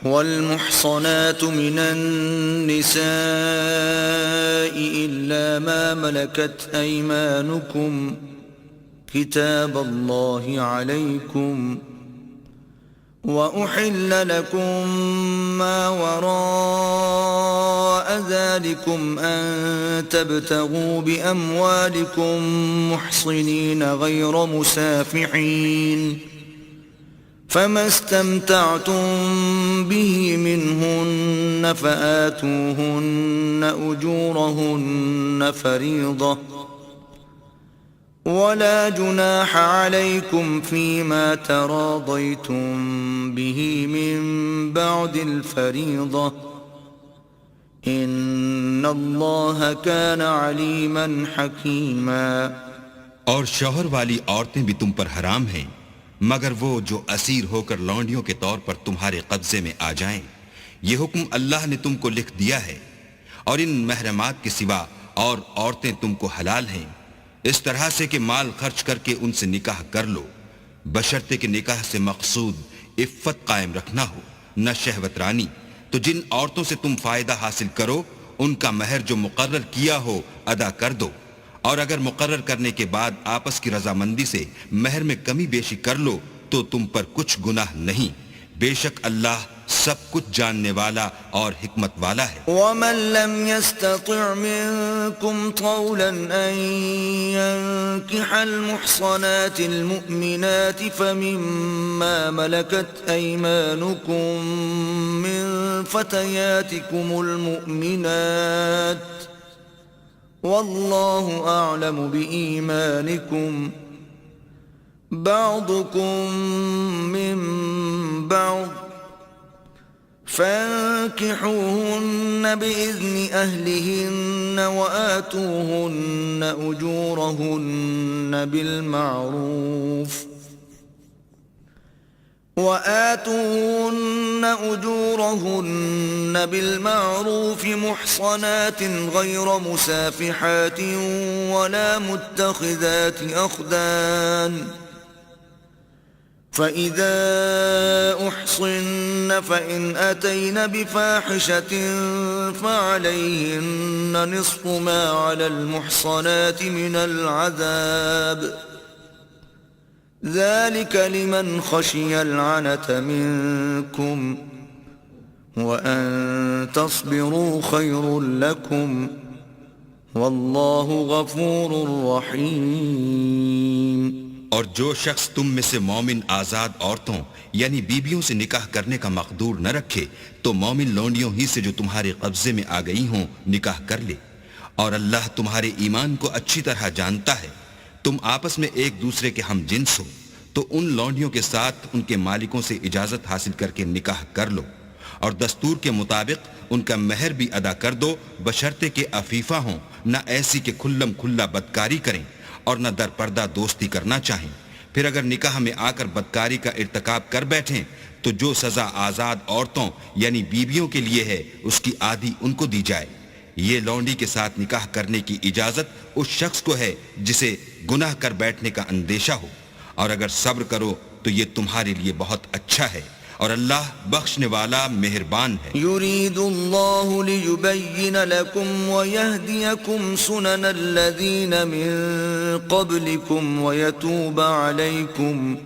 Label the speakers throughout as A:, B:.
A: والمحصنات من النساء إلا ما ملكت أيمانكم كتاب الله عليكم وأحل لكم ما وراء ذلكم أن تبتغوا بأموالكم محصنين غير مسافحين فما استمتعتم به منهن فآتوهن أجورهن فريضة ولا جناح عليكم فيما تراضيتم به من بعد الفريضة إن الله كان عليما حكيما.
B: اور شوہر والی عورتیں بھی تم پر حرام ہیں مگر وہ جو اسیر ہو کر لونڈیوں کے طور پر تمہارے قبضے میں آ جائیں. یہ حکم اللہ نے تم کو لکھ دیا ہے. اور ان محرمات کے سوا اور عورتیں تم کو حلال ہیں اس طرح سے کہ مال خرچ کر کے ان سے نکاح کر لو بشرطے کہ نکاح سے مقصود عفت قائم رکھنا ہو نہ شہوت رانی. تو جن عورتوں سے تم فائدہ حاصل کرو ان کا مہر جو مقرر کیا ہو ادا کر دو. اور اگر مقرر کرنے کے بعد آپس کی رضامندی سے مہر میں کمی بیشی کر لو تو تم پر کچھ گناہ نہیں. بے شک اللہ سب کچھ جاننے والا اور حکمت والا ہے.
A: ومن لم يستطع منكم طولا أن ينكح المحصنات المؤمنات فمما ملكت أيمانكم من فتياتكم المؤمنات والله أعلم بإيمانكم بعضكم من بعض فانكحوهن بإذن أهلهن وآتوهن أجورهن بالمعروف محصنات غير مسافحات ولا متخذات أخدان فإذا أحصن فإن أتين بفاحشة فعليهن نصف ما على المحصنات من العذاب ذلك لمن خشي العنة منكم وأن تصبروا خير لكم والله غفور رحيم.
B: اور جو شخص تم میں سے مومن آزاد عورتوں یعنی بیویوں سے نکاح کرنے کا مقدور نہ رکھے تو مومن لونڈیوں ہی سے جو تمہارے قبضے میں آ گئی ہوں نکاح کر لے. اور اللہ تمہارے ایمان کو اچھی طرح جانتا ہے. تم آپس میں ایک دوسرے کے ہم جنس ہو تو ان لونڈیوں کے ساتھ ان کے مالکوں سے اجازت حاصل کر کے نکاح کر لو اور دستور کے مطابق ان کا مہر بھی ادا کر دو بشرطے کہ عفیفہ ہوں نہ ایسی کہ کھلم کھلا بدکاری کریں اور نہ در پردہ دوستی کرنا چاہیں. پھر اگر نکاح میں آ کر بدکاری کا ارتکاب کر بیٹھیں تو جو سزا آزاد عورتوں یعنی بیویوں کے لیے ہے اس کی آدھی ان کو دی جائے. یہ لونڈی کے ساتھ نکاح کرنے کی اجازت اس شخص کو ہے جسے گناہ کر بیٹھنے کا اندیشہ ہو. اور اگر صبر کرو تو یہ تمہارے لیے بہت اچھا ہے اور اللہ بخشنے والا مہربان ہے.
A: يريد الله ليبين لكم ويهديكم سنن الذين من قبلكم ويتوب عليكم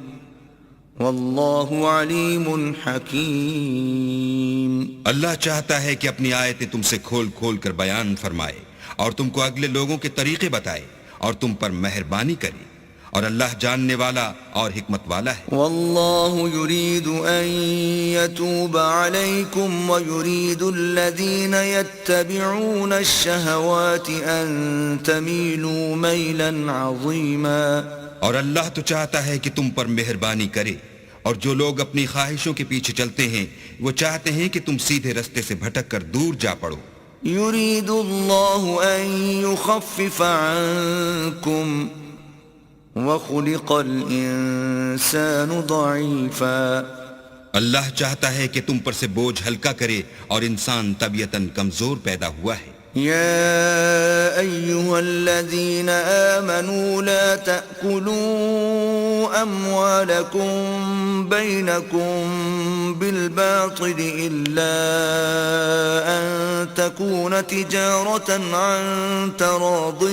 A: والله عليم حكيم.
B: اللہ چاہتا ہے کہ اپنی آیتیں تم سے کھول کھول کر بیان فرمائے اور تم کو اگلے لوگوں کے طریقے بتائے اور تم پر مہربانی کرے اور اللہ جاننے والا اور حکمت والا ہے.
A: والله يريد أن يتوب عليكم ويريد الذين يتبعون الشهوات أن تميلوا ميلا عظيما.
B: اور اللہ تو چاہتا ہے کہ تم پر مہربانی کرے اور جو لوگ اپنی خواہشوں کے پیچھے چلتے ہیں وہ چاہتے ہیں کہ تم سیدھے رستے سے بھٹک کر دور جا پڑو.
A: يريد الله أن يخفف عنكم وَخُلِقَ الْإِنسَانُ ضَعِيفًا.
B: اللہ چاہتا ہے کہ تم پر سے بوجھ ہلکا کرے اور انسان طبیعتاً کمزور پیدا ہوا ہے.
A: يا أيها الذين آمنوا لا تأكلوا أموالكم بينكم بالباطل إلا أن تكون تجارة عن تراض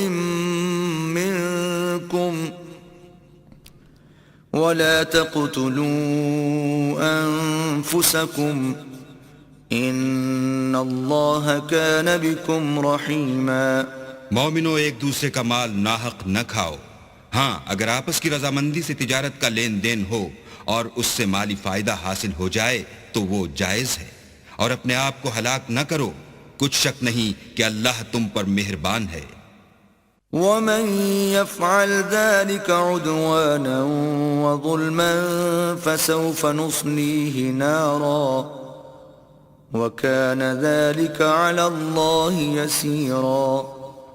A: منكم ولا تقتلوا أنفسكم ان اللہ کان بکم رحیما۔
B: مومنو، ایک دوسرے کا مال ناحق نہ کھاؤ۔ ہاں، اگر آپس کی رضامندی سے تجارت کا لین دین ہو اور اس سے مالی فائدہ حاصل ہو جائے تو وہ جائز ہے، اور اپنے آپ کو ہلاک نہ کرو، کچھ شک نہیں کہ اللہ تم پر مہربان ہے۔
A: ومن يفعل ذلك عدوانا وظلما فسوف نصليه نارا وَكَانَ ذَلِكَ عَلَى اللَّهِ يَسِيرًا۔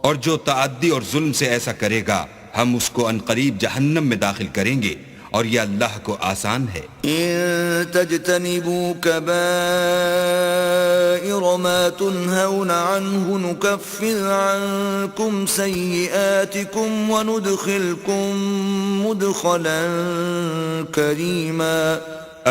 B: اور جو تعدی اور ظلم سے ایسا کرے گا ہم اس کو عنقریب جہنم میں داخل کریں گے، اور یہ اللہ کو آسان ہے۔
A: إِن تَجْتَنِبُوا كَبَائِرَ مَا تُنْهَوْنَ عَنْهُ نُكَفِّرْ عَنْكُمْ سَيِّئَاتِكُمْ وَنُدْخِلْكُمْ مُدْخَلًا كَرِيمًا۔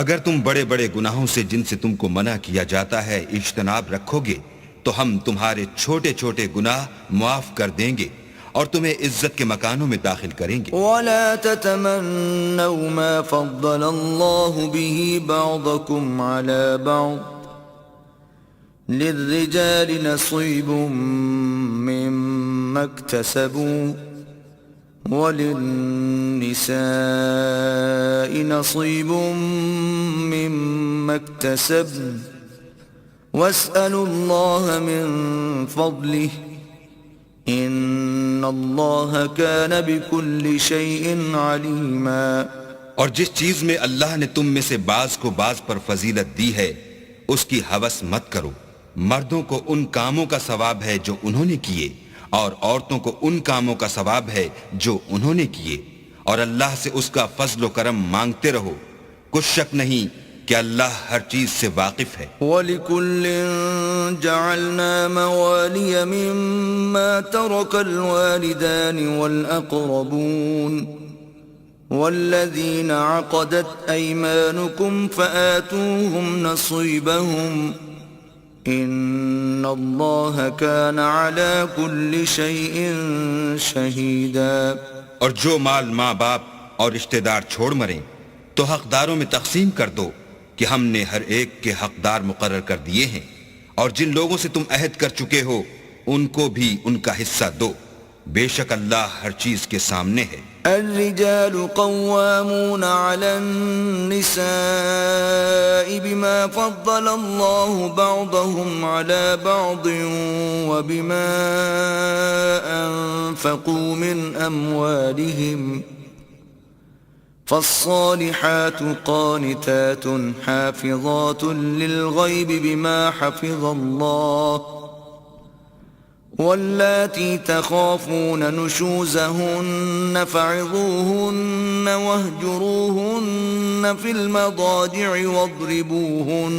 B: اگر تم بڑے بڑے گناہوں سے جن سے تم کو منع کیا جاتا ہے اجتناب رکھو گے تو ہم تمہارے چھوٹے چھوٹے گناہ معاف کر دیں گے اور تمہیں عزت کے مکانوں میں داخل کریں گے۔
A: وَلَا تَتَمَنَّوْا مَا فَضَّلَ اللَّهُ بِهِ بَعْضَكُمْ عَلَى بَعْضٍ لِلرِّجَالِ نَصِيبٌ مِّمَّا اكْتَسَبُوا وَلِلنِّسَاءِ نَصِيبٌ مِّمَّا اكْتَسَبْنَ وَاسْأَلُوا اللَّهَ مِن فَضْلِهِ إِنَّ اللَّهَ كَانَ بِكُلِّ شَيْءٍ عَلِيمًا۔
B: اور جس چیز میں اللہ نے تم میں سے بعض کو بعض پر فضیلت دی ہے اس کی ہوس مت کرو۔ مردوں کو ان کاموں کا ثواب ہے جو انہوں نے کیے، اور عورتوں کو ان کاموں کا ثواب ہے جو انہوں نے کیے، اور اللہ سے اس کا فضل و کرم مانگتے رہو، کچھ شک نہیں کہ اللہ ہر چیز سے واقف ہے۔
A: وَلِكُلٍّ جَعَلْنَا مَوَالِيَ مِمَّا تَرَكَ الْوَالِدَانِ وَالْأَقْرَبُونَ وَالَّذِينَ عَقَدَتْ أَيْمَانُكُمْ فَآتُوهُمْ نَصِيبَهُمْ ان اللہ کان علی کل شیء شہیدا۔
B: اور جو مال ماں باپ اور رشتہ دار چھوڑ مریں تو حقداروں میں تقسیم کر دو کہ ہم نے ہر ایک کے حقدار مقرر کر دیے ہیں، اور جن لوگوں سے تم عہد کر چکے ہو ان کو بھی ان کا حصہ دو، بے شک اللہ ہر چیز کے سامنے ہے۔
A: الرجال قوامون على النساء بما فضل الله بعضهم على بعض وبما أنفقوا من أموالهم فالصالحات قانتات حافظات للغيب بما حفظ الله واللاتي تخافون نشوزهن فعظوهن واهجروهن في المضاجع واضربوهن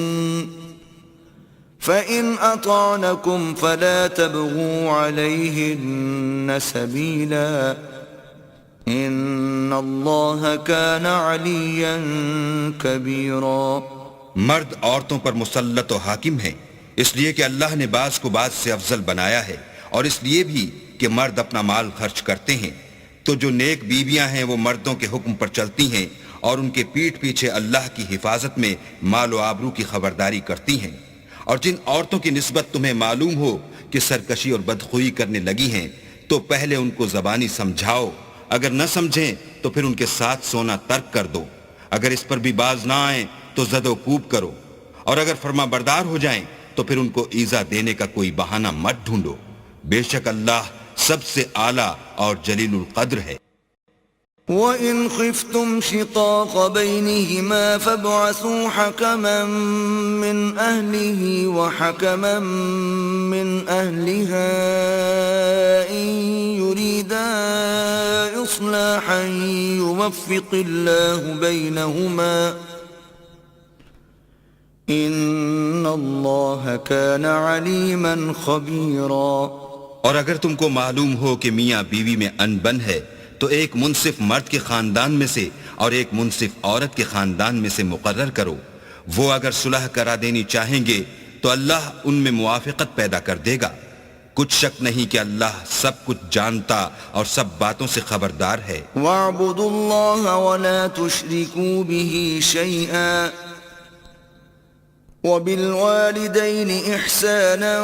A: فإن أطعنكم فلا تبغوا عليهن سبيلا إن الله كان عليا كبيرا۔
B: مرد عورتوں پر مسلط و حاکم ہیں، اس لیے کہ اللہ نے بعض کو بعض سے افضل بنایا ہے، اور اس لیے بھی کہ مرد اپنا مال خرچ کرتے ہیں، تو جو نیک بیویاں ہیں وہ مردوں کے حکم پر چلتی ہیں اور ان کے پیٹھ پیچھے اللہ کی حفاظت میں مال و آبرو کی خبرداری کرتی ہیں۔ اور جن عورتوں کی نسبت تمہیں معلوم ہو کہ سرکشی اور بدخوئی کرنے لگی ہیں تو پہلے ان کو زبانی سمجھاؤ، اگر نہ سمجھیں تو پھر ان کے ساتھ سونا ترک کر دو، اگر اس پر بھی باز نہ آئیں تو زد و کوب کرو، اور اگر فرما بردار ہو جائیں تو پھر ان کو ایذا دینے کا کوئی بہانہ مت ڈھونڈو، بے شک اللہ سب سے اعلیٰ اور جلیل القدر ہے۔
A: وَإِنْ خِفْتُمْ شِقَاقَ بَيْنِهِمَا فَابْعَثُوا حَكَمًا مِّنْ أَهْلِهِ وَحَكَمًا مِّنْ أَهْلِهَا إِنْ يُرِيدَا إِصْلَاحًا يُوَفِّقِ اللَّهُ بَيْنَهُمَا إِنَّ اللہ کان علیما خبیرا۔
B: اور اگر تم کو معلوم ہو کہ میاں بیوی میں ان بن ہے تو ایک منصف مرد کے خاندان میں سے اور ایک منصف عورت کے خاندان میں سے مقرر کرو، وہ اگر صلح کرا دینی چاہیں گے تو اللہ ان میں موافقت پیدا کر دے گا۔ کچھ شک نہیں کہ اللہ سب کچھ جانتا اور سب باتوں سے خبردار ہے۔
A: وَاعْبُدُوا اللَّهَ وَلَا تُشْرِكُوا بِهِ شَيْئًا وَبِالْوَالِدَيْنِ إِحْسَانًا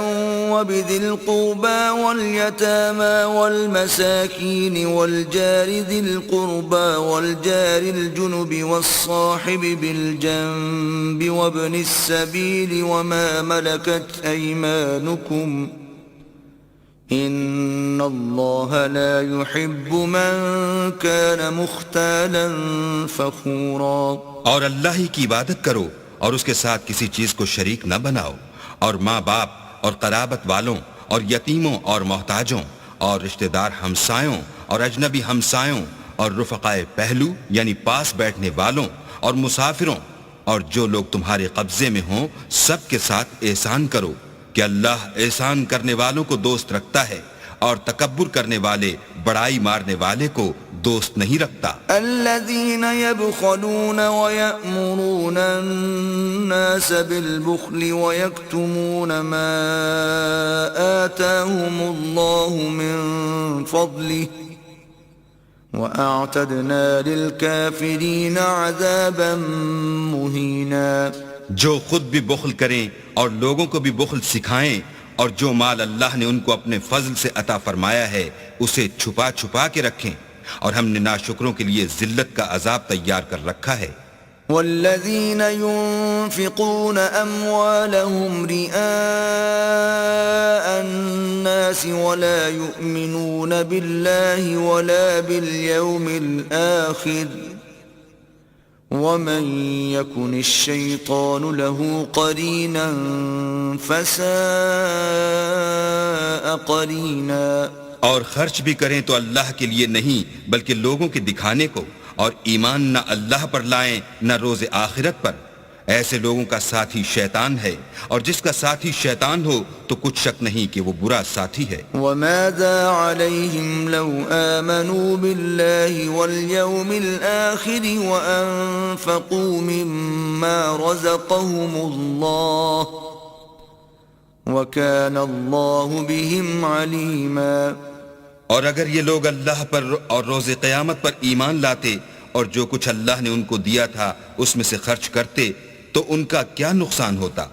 A: وَبِذِي الْقُرْبَى وَالْيَتَامَى وَالْمَسَاكِينِ وَالْجَارِ ذِي الْقُرْبَى وَالْجَارِ الْجُنُبِ وَالصَّاحِبِ بِالْجَنبِ وَابْنِ السَّبِيلِ وَمَا مَلَكَتْ أَيْمَانُكُمْ ان اللہ لا يحب من كان مختالا فخورا۔
B: اور اللہ ہی کی عبادت کرو اور اس کے ساتھ کسی چیز کو شریک نہ بناؤ، اور ماں باپ اور قرابت والوں اور یتیموں اور محتاجوں اور رشتہ دار ہمسایوں اور اجنبی ہمسایوں اور رفقائے پہلو یعنی پاس بیٹھنے والوں اور مسافروں اور جو لوگ تمہارے قبضے میں ہوں سب کے ساتھ احسان کرو، کہ اللہ احسان کرنے والوں کو دوست رکھتا ہے اور تکبر کرنے والے بڑائی مارنے والے کو دوست نہیں رکھتا۔
A: الذين يبخلون ويأمرون الناس بالبخل ويكتمون ما آتاهم الله من فضله وأعتدنا للكافرين عذابا مهينا۔
B: جو خود بھی بخل کریں اور لوگوں کو بھی بخل سکھائیں، اور جو مال اللہ نے ان کو اپنے فضل سے عطا فرمایا ہے اسے چھپا چھپا کے رکھیں، اور ہم نے ناشکروں کے لیے ذلت کا عذاب تیار کر رکھا ہے۔
A: والذین ينفقون اموالهم رئاء الناس ولا يؤمنون بالله ولا باليوم الآخر ومن يكن الشيطان له قرينا فساء قرينا۔
B: اور خرچ بھی کریں تو اللہ کے لیے نہیں بلکہ لوگوں کے دکھانے کو، اور ایمان نہ اللہ پر لائیں نہ روز آخرت پر، ایسے لوگوں کا ساتھی شیطان ہے، اور جس کا ساتھی شیطان ہو تو کچھ شک نہیں کہ وہ برا ساتھی ہے۔
A: وَمَاذَا عَلَيْهِمْ لَوْ آمَنُوا بِاللَّهِ وَالْيَوْمِ الْآخِرِ وَأَنفَقُوا مِمَّا رَزَقَهُمُ اللَّهُ وَكَانَ اللَّهُ بِهِمْ عَلِيمًا۔
B: اور اگر یہ لوگ اللہ پر اور روز قیامت پر ایمان لاتے اور جو کچھ اللہ نے ان کو دیا تھا اس میں سے خرچ کرتے تو ان کا کیا نقصان ہوتا،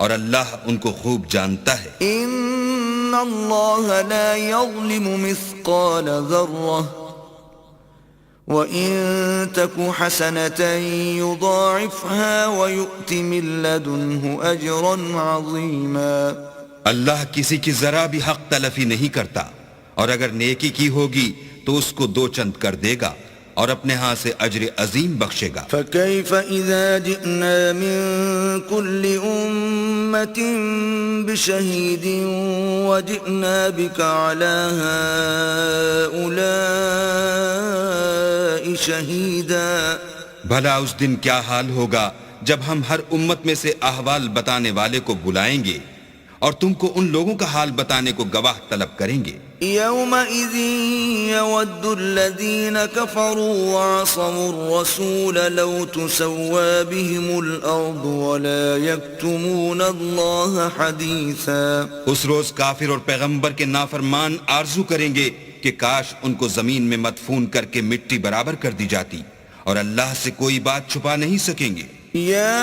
B: اور اللہ ان کو خوب جانتا ہے۔
A: ان اللہ لا یظلم مثقال ذرہ وَإِن تَكُ حَسَنَةً يُضَاعِفْهَا وَيُؤْتِ مِن لَّدُنْهُ أَجْرًا عَظِيمًا۔
B: اللہ کسی کی ذرا بھی حق تلفی نہیں کرتا، اور اگر نیکی کی ہوگی تو اس کو دو چند کر دے گا اور اپنے ہاں سے اجر عظیم بخشے گا۔
A: فَكَيْفَ إِذَا جِئْنَا مِن كُلِّ أُمَّةٍ بِشَهِيدٍ وَجِئْنَا بِكَ عَلَى هَؤُلَاءِ شَهِيدًا۔
B: بھلا اس دن کیا حال ہوگا جب ہم ہر امت میں سے احوال بتانے والے کو بلائیں گے اور تم کو ان لوگوں کا حال بتانے کو گواہ طلب کریں گے۔
A: يَوْمَئِذٍ يَوَدُّ الَّذِينَ كَفَرُوا وَعَصَوُا الرَّسُولَ لَوْ تُسَوَّىٰ بِهِمُ الْأَرْضُ وَلَا يَكْتُمُونَ اللَّهَ حَدِيثًا۔
B: اس روز کافر اور پیغمبر کے نافرمان آرزو کریں گے کہ کاش ان کو زمین میں مدفون کر کے مٹی برابر کر دی جاتی، اور اللہ سے کوئی بات چھپا نہیں سکیں گے۔
A: يا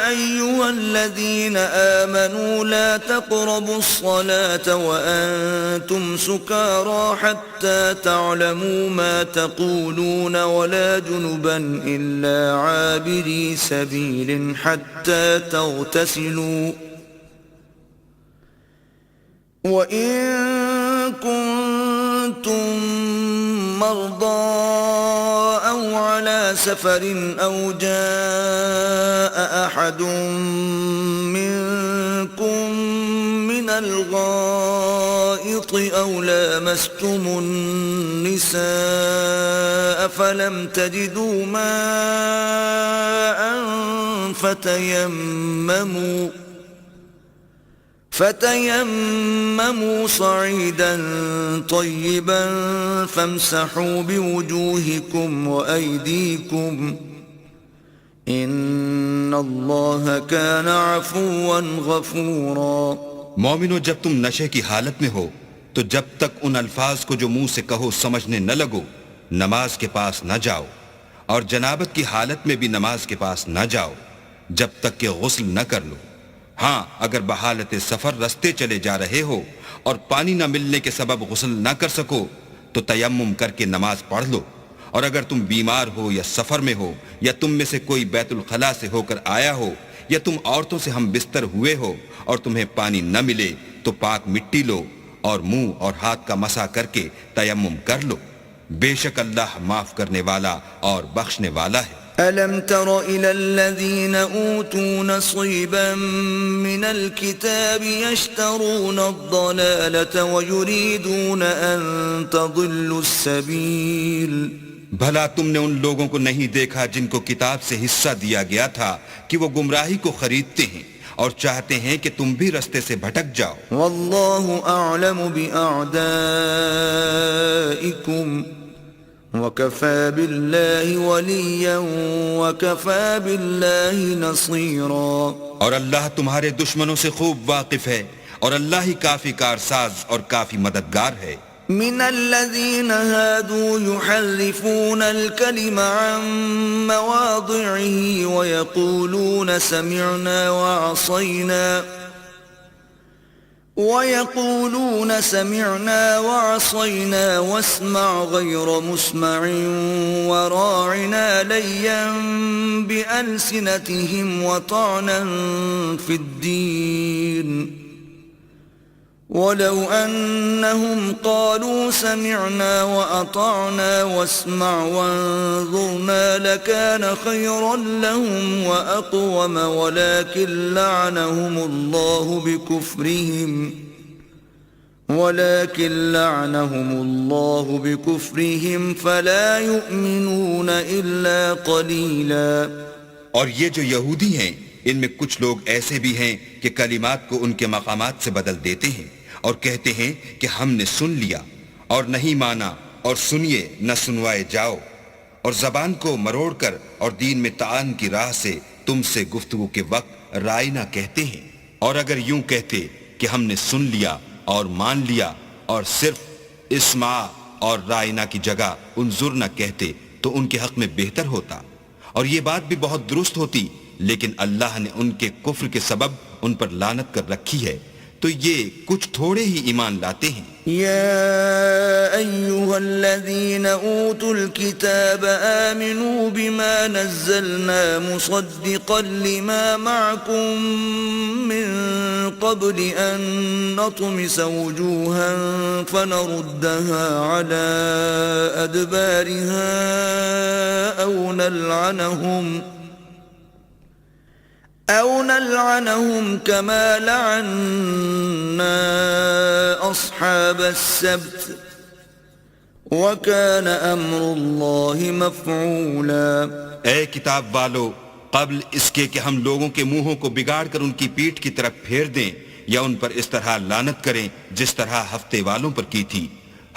A: أيها الذين آمنوا لا تقربوا الصلاة وأنتم سكارى حتى تعلموا ما تقولون ولا جنبا إلا عابري سبيل حتى تغتسلوا وإن كنتم مرضى أو على سفر أو جاء أحد منكم من الغائط أو لامستم النساء فلم تجدوا ماء فتيمموا صعيدا طيبا فامسحوا بوجوهكم وأيديكم ان اللہ کان عفوا غفورا۔
B: مومنو، جب تم نشے کی حالت میں ہو تو جب تک ان الفاظ کو جو منہ سے کہو سمجھنے نہ لگو نماز کے پاس نہ جاؤ، اور جنابت کی حالت میں بھی نماز کے پاس نہ جاؤ جب تک کہ غسل نہ کر لو۔ ہاں، اگر بحالت سفر رستے چلے جا رہے ہو اور پانی نہ ملنے کے سبب غسل نہ کر سکو تو تیمم کر کے نماز پڑھ لو، اور اگر تم بیمار ہو یا سفر میں ہو یا تم میں سے کوئی بیت الخلا سے ہو کر آیا ہو یا تم عورتوں سے ہم بستر ہوئے ہو اور تمہیں پانی نہ ملے تو پاک مٹی لو اور منہ اور ہاتھ کا مسح کر کے تیمم کر لو، بے شک اللہ معاف کرنے والا اور بخشنے والا ہے۔
A: أَلَمْ تَرَ إِلَى الَّذِينَ أُوتُوا نَصِيبًا مِنَ الْكِتَابِ يَشْتَرُونَ الضَّلَالَةَ وَيُرِيدُونَ أَن تَضِلُّوا السَّبِيلَ۔
B: بھلا تم نے ان لوگوں کو نہیں دیکھا جن کو کتاب سے حصہ دیا گیا تھا کہ وہ گمراہی کو خریدتے ہیں اور چاہتے ہیں کہ تم بھی رستے سے بھٹک جاؤ۔
A: واللہ اعلم بأعدائکم وکفى باللہ ولیا وکفى باللہ نصیرا۔
B: اور اللہ تمہارے دشمنوں سے خوب واقف ہے اور اللہ ہی کافی کارساز اور کافی مددگار ہے۔
A: من الذين هادوا يحرفون الكلم عن مواضعه ويقولون سمعنا وعصينا واسمع غير مسمع وراعنا ليا بألسنتهم وطعنا في الدين ولو أنهم قالوا سمعنا وأطعنا واسمع وانظرنا لكان خيرا لهم وأقوم ولكن لعنهم الله بكفرهم فلا يؤمنون إلا قليلا۔
B: اور یہ جو یہودی ہیں ان میں کچھ لوگ ایسے بھی ہیں کہ کلمات کو ان کے مقامات سے بدل دیتے ہیں اور کہتے ہیں کہ ہم نے سن لیا اور نہیں مانا، اور سنیے نہ سنوائے جاؤ، اور زبان کو مروڑ کر اور دین میں تعان کی راہ سے تم سے گفتگو کے وقت رائنا کہتے ہیں۔ اور اگر یوں کہتے کہ ہم نے سن لیا اور مان لیا اور صرف اسمع اور رائنا کی جگہ انظر نہ کہتے تو ان کے حق میں بہتر ہوتا، اور یہ بات بھی بہت درست ہوتی، لیکن اللہ نے ان کے کفر کے سبب ان پر لعنت کر رکھی ہے، تو یہ کچھ تھوڑے ہی ایمان لاتے ہیں۔
A: يا أيها الذين أوتوا الكتاب آمنوا بما نزلنا مصدقا لما معكم من قبل أن نطمس وجوها فنردها على أدبارها أو نلعنهم كما لعنا أصحاب السبت وكان أمر الله مفعولا۔
B: اے کتاب والو، قبل اس کے کہ ہم لوگوں کے منہوں کو بگاڑ کر ان کی پیٹھ کی طرف پھیر دیں یا ان پر اس طرح لعنت کریں جس طرح ہفتے والوں پر کی تھی،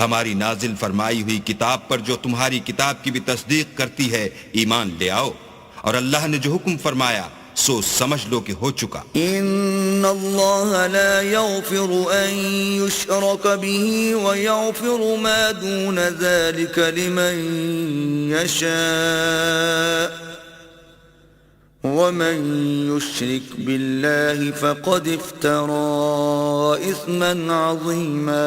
B: ہماری نازل فرمائی ہوئی کتاب پر جو تمہاری کتاب کی بھی تصدیق کرتی ہے ایمان لے آؤ، اور اللہ نے جو حکم فرمایا سو سمجھ لو کہ ہو چکا۔
A: ان اللہ لا یغفر ان یشرک به ویغفر ما دون ذلك لمن یشاء ومن یشرک باللہ فقد افترى اثما عظیما۔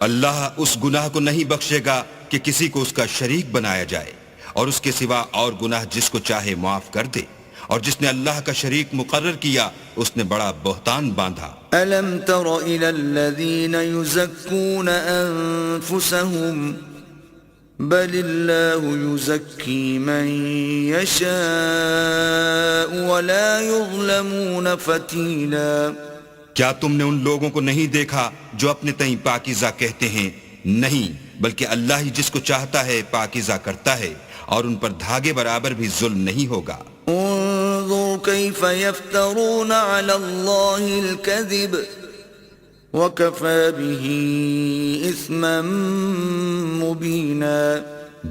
B: اللہ اس گناہ کو نہیں بخشے گا کہ کسی کو اس کا شریک بنایا جائے، اور اس کے سوا اور گناہ جس کو چاہے معاف کر دے، اور جس نے اللہ کا شریک مقرر کیا اس نے بڑا بہتان باندھا۔
A: أَلَمْ تَرَ إِلَى الَّذِينَ يُزَكُّونَ أَنفُسَهُمْ بَلِ اللَّهُ يُزَكِّي مَن يَشَاءُ وَلَا يُظْلَمُونَ فَتِيلًا۔
B: کیا تم نے ان لوگوں کو نہیں دیکھا جو اپنے تئیں پاکیزہ کہتے ہیں؟ نہیں، بلکہ اللہ ہی جس کو چاہتا ہے پاکیزہ کرتا ہے، اور ان پر دھاگے برابر بھی ظلم نہیں ہوگا۔
A: انظر كيف يفترون على الله الكذب وكفى به إثما مبينا۔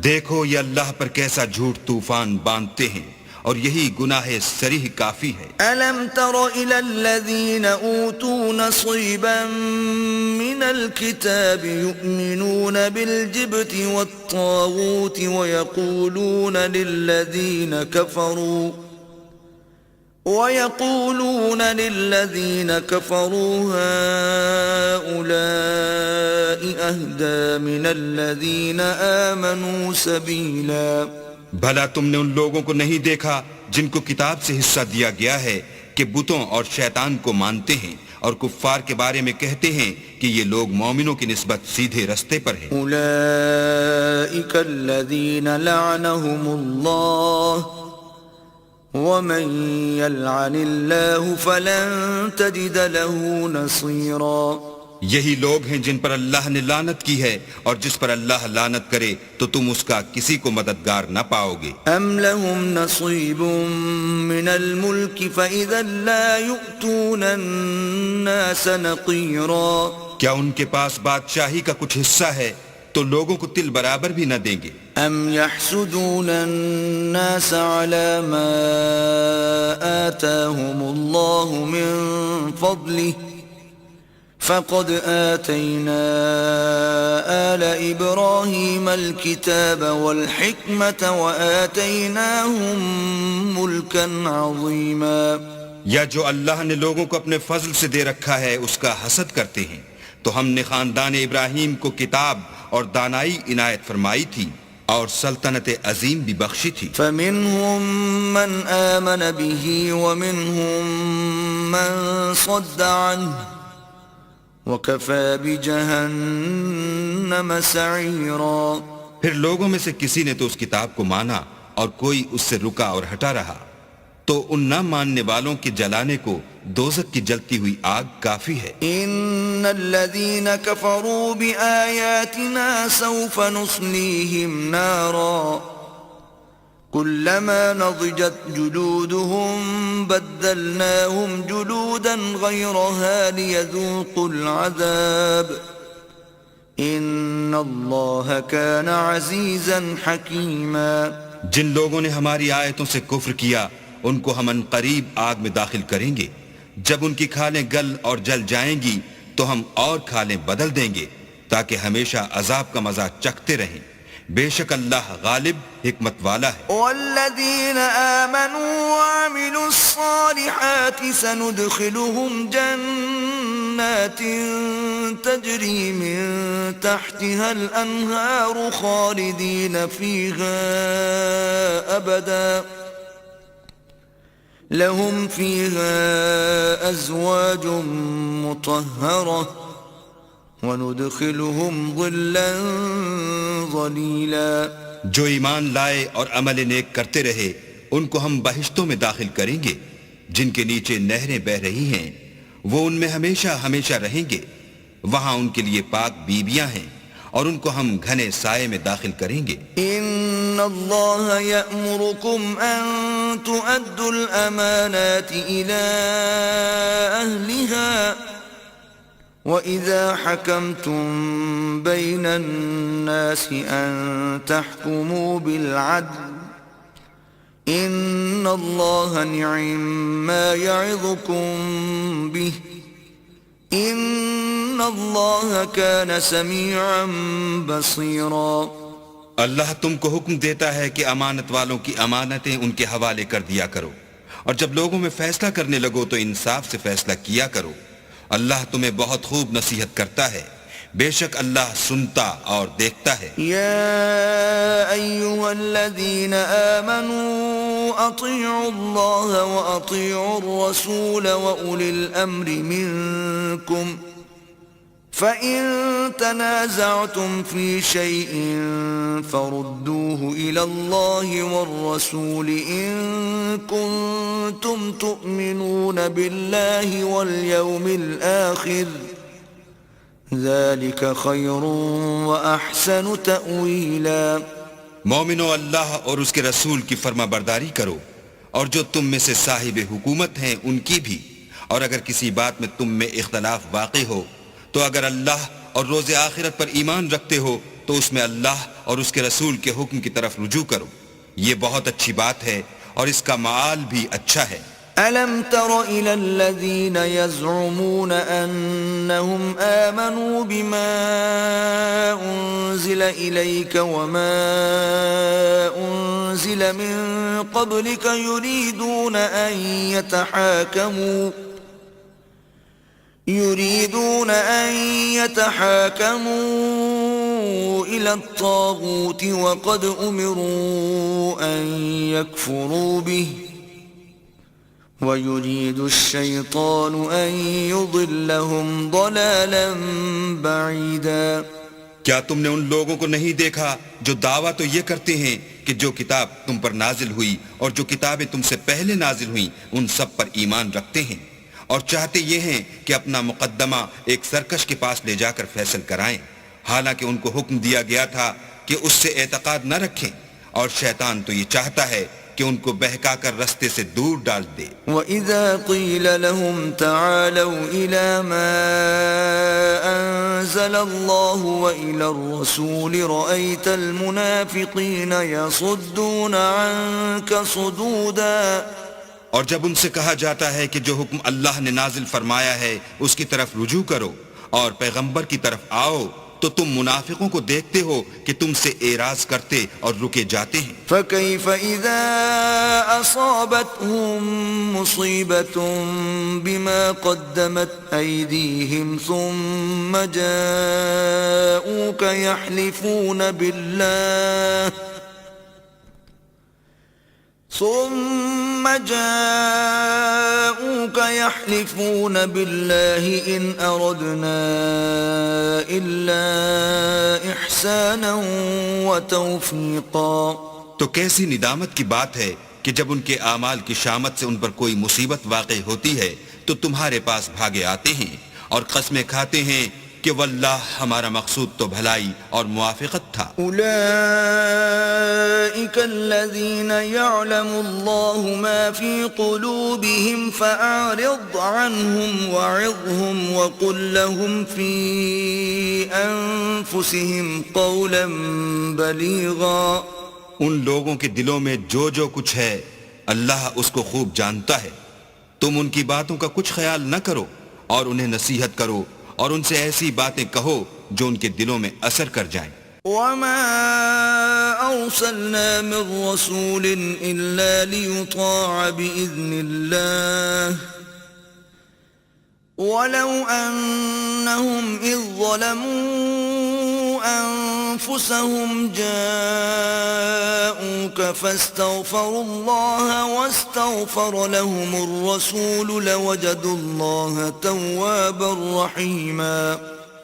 B: دیکھو یہ اللہ پر کیسا جھوٹ طوفان باندھتے ہیں، اور یہی گناہ صریح کافی ہے۔
A: ألم تر إلى الذين أوتوا نصيبا من الكتاب يؤمنون بالجبت والطاغوت ويقولون للذين كفروا هؤلاء أهدى من الذين آمنوا سبيلا۔
B: بھلا تم نے ان لوگوں کو نہیں دیکھا جن کو کتاب سے حصہ دیا گیا ہے کہ بتوں اور شیطان کو مانتے ہیں، اور کفار کے بارے میں کہتے ہیں کہ یہ لوگ مومنوں کی نسبت سیدھے رستے پر ہیں۔
A: أولئك الذين لعنهم الله ومن يلعن الله فلن تجد له نصيرا۔
B: یہی لوگ ہیں جن پر اللہ نے لعنت کی ہے، اور جس پر اللہ لعنت کرے تو تم اس کا کسی کو مددگار نہ پاؤ گے۔
A: أم لهم نصيب من الملك فإذا لا يؤتون الناس نقيرا۔
B: کیا ان کے پاس بادشاہی کا کچھ حصہ ہے تو لوگوں کو تل برابر بھی نہ دیں گے۔
A: أم يحسدون الناس على ما آتاهم الله من فضله فقد آتينا آل إبراهيم الكتاب والحكمة وآتيناهم ملكا عظيما۔
B: یا جو اللہ نے لوگوں کو اپنے فضل سے دے رکھا ہے اس کا حسد کرتے ہیں، تو ہم نے خاندان ابراہیم کو کتاب اور دانائی عنایت فرمائی تھی، اور سلطنت عظیم بھی بخشی تھی۔
A: فمنهم من آمن به ومنهم من صد عنه وَكَفَى بِجَهَنَّمَ سَعِيرًا۔
B: پھر لوگوں میں سے کسی نے تو اس کتاب کو مانا اور کوئی اس سے رکا اور ہٹا رہا، تو ان نہ ماننے والوں کے جلانے کو دوزخ کی جلتی ہوئی آگ کافی ہے۔
A: إِنَّ الَّذِينَ كَفَرُوا بِآيَاتِنَا سَوْفَ نُصْلِيهِمْ نَارًا كُلَّمَا نَضِجَتْ جُلُودُهُمْ بَدَّلْنَاهُمْ جُلُودًا غَيْرَهَا لِيَذُوقُوا الْعَذَابَ إِنَّ اللَّهَ كَانَ عَزِيزًا حَكِيمًا۔
B: جن لوگوں نے ہماری آیتوں سے کفر کیا ان کو ہم عنقریب آگ میں داخل کریں گے، جب ان کی کھالیں گل اور جل جائیں گی تو ہم اور کھالیں بدل دیں گے تاکہ ہمیشہ عذاب کا مزہ چکھتے رہیں۔ بے شک اللہ غالب حکمت والا ہے۔
A: والذین آمنوا وعملوا الصالحات سندخلهم جنات تجری من تحتها الانہار خالدین فیہا ابدا لهم فيها أزواج مطهرة وندخلهم ظلا ظليلا۔
B: جو ایمان لائے اور عمل نیک کرتے رہے ان کو ہم بہشتوں میں داخل کریں گے جن کے نیچے نہریں بہہ رہی ہیں، وہ ان میں ہمیشہ ہمیشہ رہیں گے، وہاں ان کے لیے پاک بیویاں ہیں، اور ان کو ہم گھنے سائے میں داخل کریں گے۔
A: ان اللہ یأمرکم ان تؤدوا الامانات الى اہلها وَإِذَا حَكَمْتُمْ بَيْنَ النَّاسِ أَن تَحْكُمُوا بِالْعَدْلِ إِنَّ اللَّهَ نِعِمَّا يَعِظُكُمْ بِهِ إِنَّ اللَّهَ كَانَ سَمِيعًا بَصِيرًا۔
B: اللہ تم کو حکم دیتا ہے کہ امانت والوں کی امانتیں ان کے حوالے کر دیا کرو، اور جب لوگوں میں فیصلہ کرنے لگو تو انصاف سے فیصلہ کیا کرو، اللہ تمہیں بہت خوب نصیحت کرتا ہے، بے شک اللہ سنتا اور دیکھتا ہے۔
A: یا ایھا الذین آمنوا اطیعوا اللہ واطیعوا الرسول واولی الامر منکم فَإِن تَنَازَعْتُمْ فِي شَيْءٍ فَرُدُّوهُ إِلَى اللَّهِ وَالرَّسُولِ إِن كُنتُمْ تُؤْمِنُونَ بِاللَّهِ وَالْيَوْمِ الْآخِرِ ذَلِكَ خَيْرٌ وَأَحْسَنُ تَأْوِيلًا۔
B: مومنو، اللہ اور اس کے رسول کی فرما برداری کرو، اور جو تم میں سے صاحب حکومت ہیں ان کی بھی، اور اگر کسی بات میں تم میں اختلاف واقع ہو تو اگر اللہ اور روز آخرت پر ایمان رکھتے ہو تو اس میں اللہ اور اس کے رسول کے حکم کی طرف رجوع کرو، یہ بہت اچھی بات ہے اور اس کا معال بھی اچھا ہے۔
A: أَلَمْ تَرَ إِلَى الَّذِينَ يَزْعُمُونَ أَنَّهُمْ آمَنُوا بِمَا أُنزِلَ إِلَيْكَ وَمَا أُنزِلَ مِن قَبْلِكَ يريدون أن يتحاكموا إلى الطاغوت وقد أمروا أن يكفروا به ويريد الشيطان أن يضلهم ضلالا بعيدا۔
B: کیا تم نے ان لوگوں کو نہیں دیکھا جو دعویٰ تو یہ کرتے ہیں کہ جو کتاب تم پر نازل ہوئی اور جو کتابیں تم سے پہلے نازل ہوئیں ان سب پر ایمان رکھتے ہیں، اور چاہتے یہ ہیں کہ اپنا مقدمہ ایک سرکش کے پاس لے جا کر فیصل کرائیں، حالانکہ ان کو حکم دیا گیا تھا کہ اس سے اعتقاد نہ رکھیں، اور شیطان تو یہ چاہتا ہے کہ ان کو بہکا کر رستے سے دور ڈال دے۔
A: وَإِذَا قِيلَ لَهُمْ تَعَالَوْا إِلَى مَا أَنزَلَ اللَّهُ وَإِلَى الرَّسُولِ رَأَيْتَ الْمُنَافِقِينَ يَصُدُّونَ عَنكَ صُدُودًا۔
B: اور جب ان سے کہا جاتا ہے کہ جو حکم اللہ نے نازل فرمایا ہے اس کی طرف رجوع کرو اور پیغمبر کی طرف آؤ تو تم منافقوں کو دیکھتے ہو کہ تم سے اعراض کرتے اور رکے جاتے ہیں۔
A: فَكَيْفَ إِذَا أَصَابَتْهُم مُّصِيبَةٌ بِمَا قَدَّمَتْ أَيْدِيهِمْ ثُمَّ جَاءُوكَ يحلفون بالله إن أردنا إلا إحسانا وتوفيقا۔
B: تو کیسی ندامت کی بات ہے کہ جب ان کے اعمال کی شامت سے ان پر کوئی مصیبت واقع ہوتی ہے تو تمہارے پاس بھاگے آتے ہیں اور قسمیں کھاتے ہیں کہ واللہ ہمارا مقصود تو بھلائی اور موافقت تھا۔
A: أولئك الذين يعلم الله ما في قلوبهم فأعرض عنهم وعظهم وقل لهم في أنفسهم قولا بليغا۔
B: ان لوگوں کے دلوں میں جو جو کچھ ہے اللہ اس کو خوب جانتا ہے، تم ان کی باتوں کا کچھ خیال نہ کرو اور انہیں نصیحت کرو اور ان سے ایسی باتیں کہو جو ان کے دلوں میں اثر کر جائیں۔
A: وَمَا أَرْسَلْنَا مِن رَّسُولٍ إِلَّا لِيُطَاعَ بِإِذْنِ اللَّهِ وَلَوْ أَنَّهُمْ إِذ ظَّلَمُوا أَنفُسَهُمْ جَاءُوكَ فَاسْتَغْفَرُوا اللَّهَ وَاسْتَغْفَرَ لَهُمُ الرَّسُولُ لَوَجَدُوا اللَّهَ تَوَّابًا رَّحِيمًا۔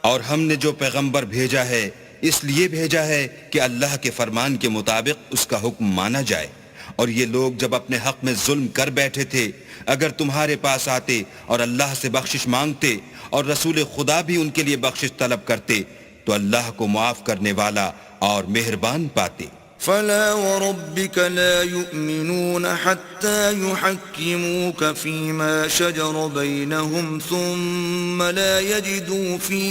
B: اور ہم نے جو پیغمبر بھیجا ہے اس لیے بھیجا ہے کہ اللہ کے فرمان کے مطابق اس کا حکم مانا جائے، اور یہ لوگ جب اپنے حق میں ظلم کر بیٹھے تھے اگر تمہارے پاس آتے اور اللہ سے بخشش مانگتے اور رسول خدا بھی ان کے لیے بخشش طلب کرتے تو اللہ کو معاف کرنے والا اور مہربان پاتے۔
A: فلا وربك لا يؤمنون حتى يحكموك فيما شجر بينهم ثم لا يجدوا في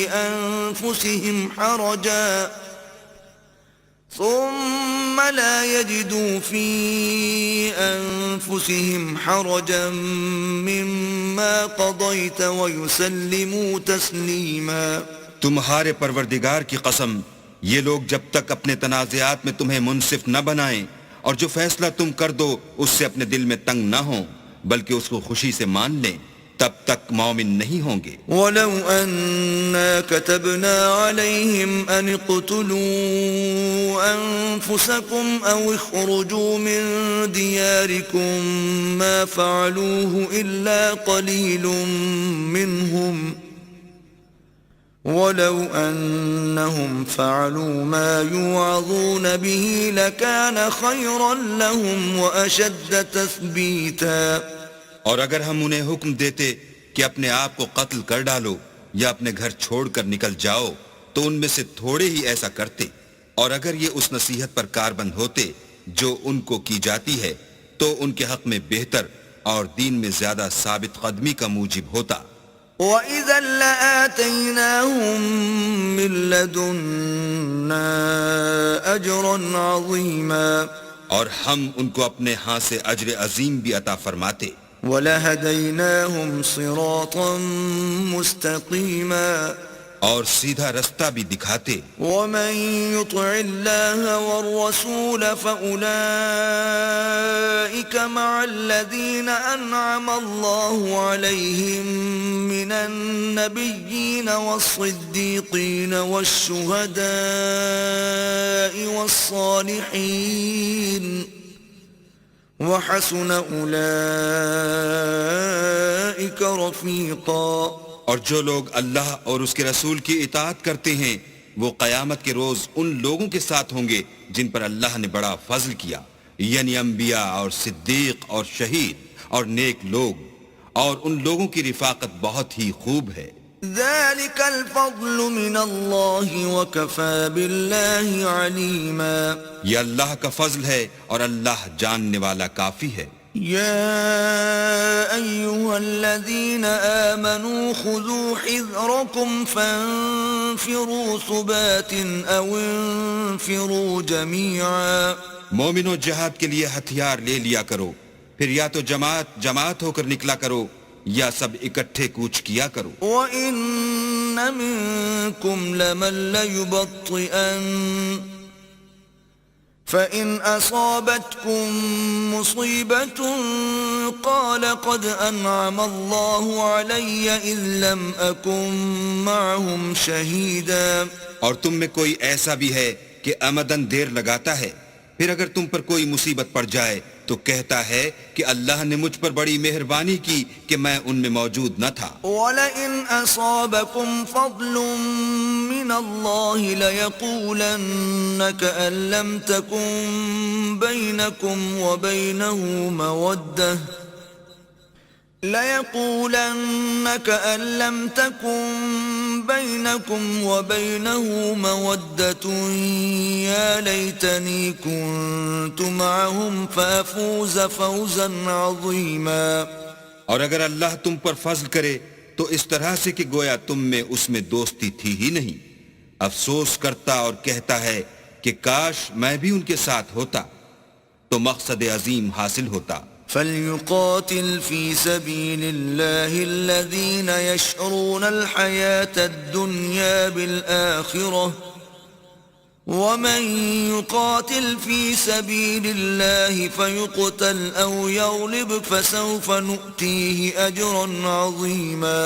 A: أنفسهم حرجا مما قضيت ويسلموا تسليما۔
B: تمہارے پروردگار کی قسم، یہ لوگ جب تک اپنے تنازعات میں تمہیں منصف نہ بنائیں اور جو فیصلہ تم کر دو اس سے اپنے دل میں تنگ نہ ہوں بلکہ اس کو خوشی سے مان لیں تب تک مومن نہیں ہوں گے۔
A: وَلَوْ أَنَّا كَتَبْنَا عَلَيْهِمْ أَنِ اقْتُلُوا أَنفُسَكُمْ أَوْ اخْرُجُوا مِن دِيَارِكُمْ مَا فَعَلُوهُ إِلَّا قَلِيلٌ مِّنْهُمْ ولو أنهم فعلوا ما يوعظون به لكان خيرا لهم وأشد تثبيتا.
B: اور اگر ہم انہیں حکم دیتے کہ اپنے آپ کو قتل کر ڈالو یا اپنے گھر چھوڑ کر نکل جاؤ تو ان میں سے تھوڑے ہی ایسا کرتے، اور اگر یہ اس نصیحت پر کاربند ہوتے جو ان کو کی جاتی ہے تو ان کے حق میں بہتر اور دین میں زیادہ ثابت قدمی کا موجب ہوتا.
A: وَإِذًا لَآتَيْنَاهُمْ مِن لَّدُنَّا أَجْرًا عَظِيمًا.
B: اور ہم ان کو اپنے ہاں سے اجر عظیم بھی عطا فرماتے.
A: وَلَهَدَيْنَاهُمْ صِرَاطًا مُسْتَقِيمًا.
B: اور سیدھا رستہ بھی دکھاتے.
A: وَمَن يُطِعِ اللَّهَ وَالرَّسُولَ فَأُولَئِكَ مَعَ الَّذِينَ أَنْعَمَ اللَّهُ عَلَيْهِم مِّنَ النَّبِيِّينَ وَالصِّدِّيقِينَ وَالشُّهَدَاءِ وَالصَّالِحِينَ وَحَسُنَ أُولَئِكَ رَفِيقًا.
B: اور جو لوگ اللہ اور اس کے رسول کی اطاعت کرتے ہیں وہ قیامت کے روز ان لوگوں کے ساتھ ہوں گے جن پر اللہ نے بڑا فضل کیا، یعنی انبیاء اور صدیق اور شہید اور نیک لوگ، اور ان لوگوں کی رفاقت بہت ہی خوب ہے.
A: ذلك الفضل من الله وكفى بالله عليما.
B: یہ اللہ کا فضل ہے اور اللہ جاننے والا کافی ہے.
A: يا أيها الذين آمنوا خذوا حذركم فانفروا ثبات أو انفروا جميعا.
B: مومنوں جہاد کے لیے ہتھیار لے لیا کرو، پھر یا تو جماعت جماعت ہو کر نکلا کرو یا سب اکٹھے کوچ کیا کرو.
A: وَإِنَّ مِنكُمْ لَمَن لَّيُبَطِّئَنَّ فَإِنْ أَصَابَتْكُم مُّصِيبَةٌ قَالَ قَدْ أَنْعَمَ اللَّهُ عَلَيَّ إِذْ لَمْ أَكُن مَّعَهُمْ شَهِيدًا.
B: اور تم میں کوئی ایسا بھی ہے کہ عمدن دیر لگاتا ہے، پھر اگر تم پر کوئی مصیبت پڑ جائے تو کہتا ہے کہ اللہ نے مجھ پر بڑی مہربانی کی کہ میں ان میں موجود نہ تھا.
A: وَلَئِنْ أَصَابَكُمْ فَضْلٌ مِّنَ اللَّهِ لَيَقُولَنَّ كَأَن لَّمْ تَكُن بَيْنَكُمْ وَبَيْنَهُ مَوَدَّةٌ يَا لَيْتَنِي كُنتُ مَعَهُمْ فَأَفُوزَ فَوْزًا عَظِيمًا.
B: اور اگر اللہ تم پر فضل کرے تو اس طرح سے کہ گویا تم میں اس میں دوستی تھی ہی نہیں، افسوس کرتا اور کہتا ہے کہ کاش میں بھی ان کے ساتھ ہوتا تو مقصد عظیم حاصل ہوتا.
A: فَلْيُقَاتِلْ فِي سَبِيلِ اللَّهِ الَّذِينَ يَشْرُونَ الْحَيَاةَ الدُّنْيَا بِالْآخِرَةِ وَمَن يُقَاتِلْ فِي سَبِيلِ اللَّهِ فَيُقْتَلْ أَوْ يَغْلِبْ فَسَوْفَ نُؤْتِيهِ أَجْرًا عَظِيمًا.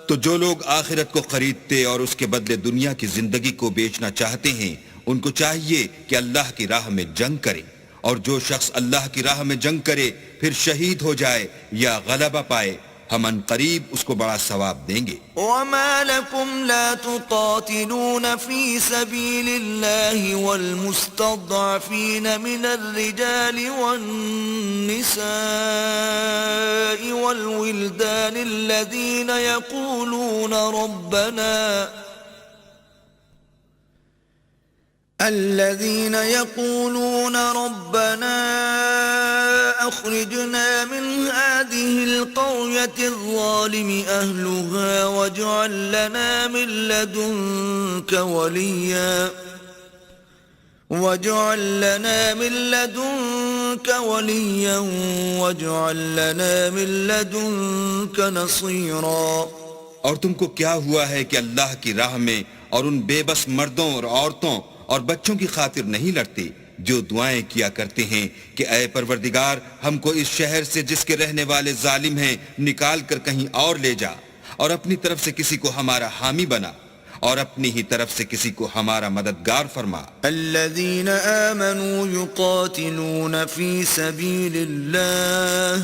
B: تو جو لوگ آخرت کو خریدتے اور اس کے بدلے دنیا کی زندگی کو بیچنا چاہتے ہیں ان کو چاہیے کہ اللہ کی راہ میں جنگ کریں، اور جو شخص اللہ کی راہ میں جنگ کرے پھر شہید ہو جائے یا غلبہ پائے ہم ان قریب اس کو بڑا ثواب دیں گے.
A: وَمَا لَكُمْ لَا تُقَاتِلُونَ فِي سَبِيلِ اللَّهِ وَالْمُسْتَضْعَفِينَ مِنَ الرِّجَالِ وَالنِّسَاءِ وَالْوِلْدَانِ الَّذِينَ يقولون ربنا أخرجنا من هذه القرية الظالم أهلها واجعل لنا من لدنك وليا واجعل لنا من لدنك نصيرا.
B: اور تم کو کیا ہوا ہے کہ اللہ کی راہ میں اور ان بے بس مردوں اور عورتوں اور بچوں کی خاطر نہیں لڑتے جو دعائیں کیا کرتے ہیں کہ اے پروردگار ہم کو اس شہر سے جس کے رہنے والے ظالم ہیں نکال کر کہیں اور لے جا، اور اپنی طرف سے کسی کو ہمارا حامی بنا اور اپنی ہی طرف سے کسی کو ہمارا مددگار فرما.
A: الذين آمنوا يقاتلون في سبيل الله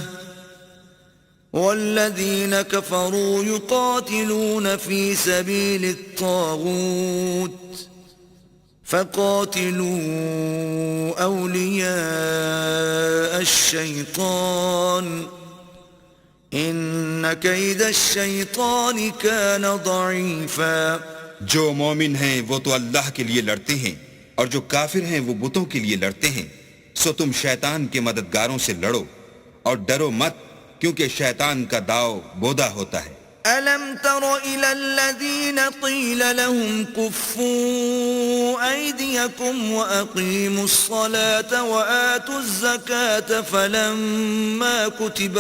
A: والذين كفروا يقاتلون في سبيل الطاغوت فقاتلوا أولياء الشيطان إن كيد الشيطان كان ضعيفا.
B: جو مومن ہیں وہ تو اللہ کے لیے لڑتے ہیں اور جو کافر ہیں وہ بتوں کے لیے لڑتے ہیں. سو تم شیطان کے مددگاروں سے لڑو اور ڈرو مت کیونکہ شیطان کا داؤ بودا ہوتا ہے.
A: ألم تر إلى الذين قيل لهم كفوا أيديكم وأقيموا الصلاة وآتوا الزكاة فلما كتب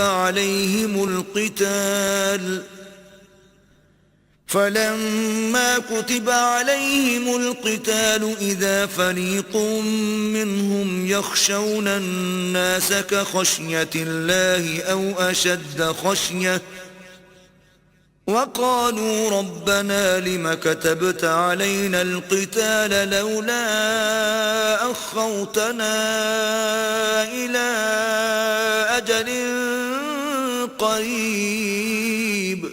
A: عليهم القتال إذا فريق منهم يخشون الناس كخشية الله أو أشد خشية وقالوا ربنا لم كتبت علينا القتال لولا أخرتنا إلى أجل قريب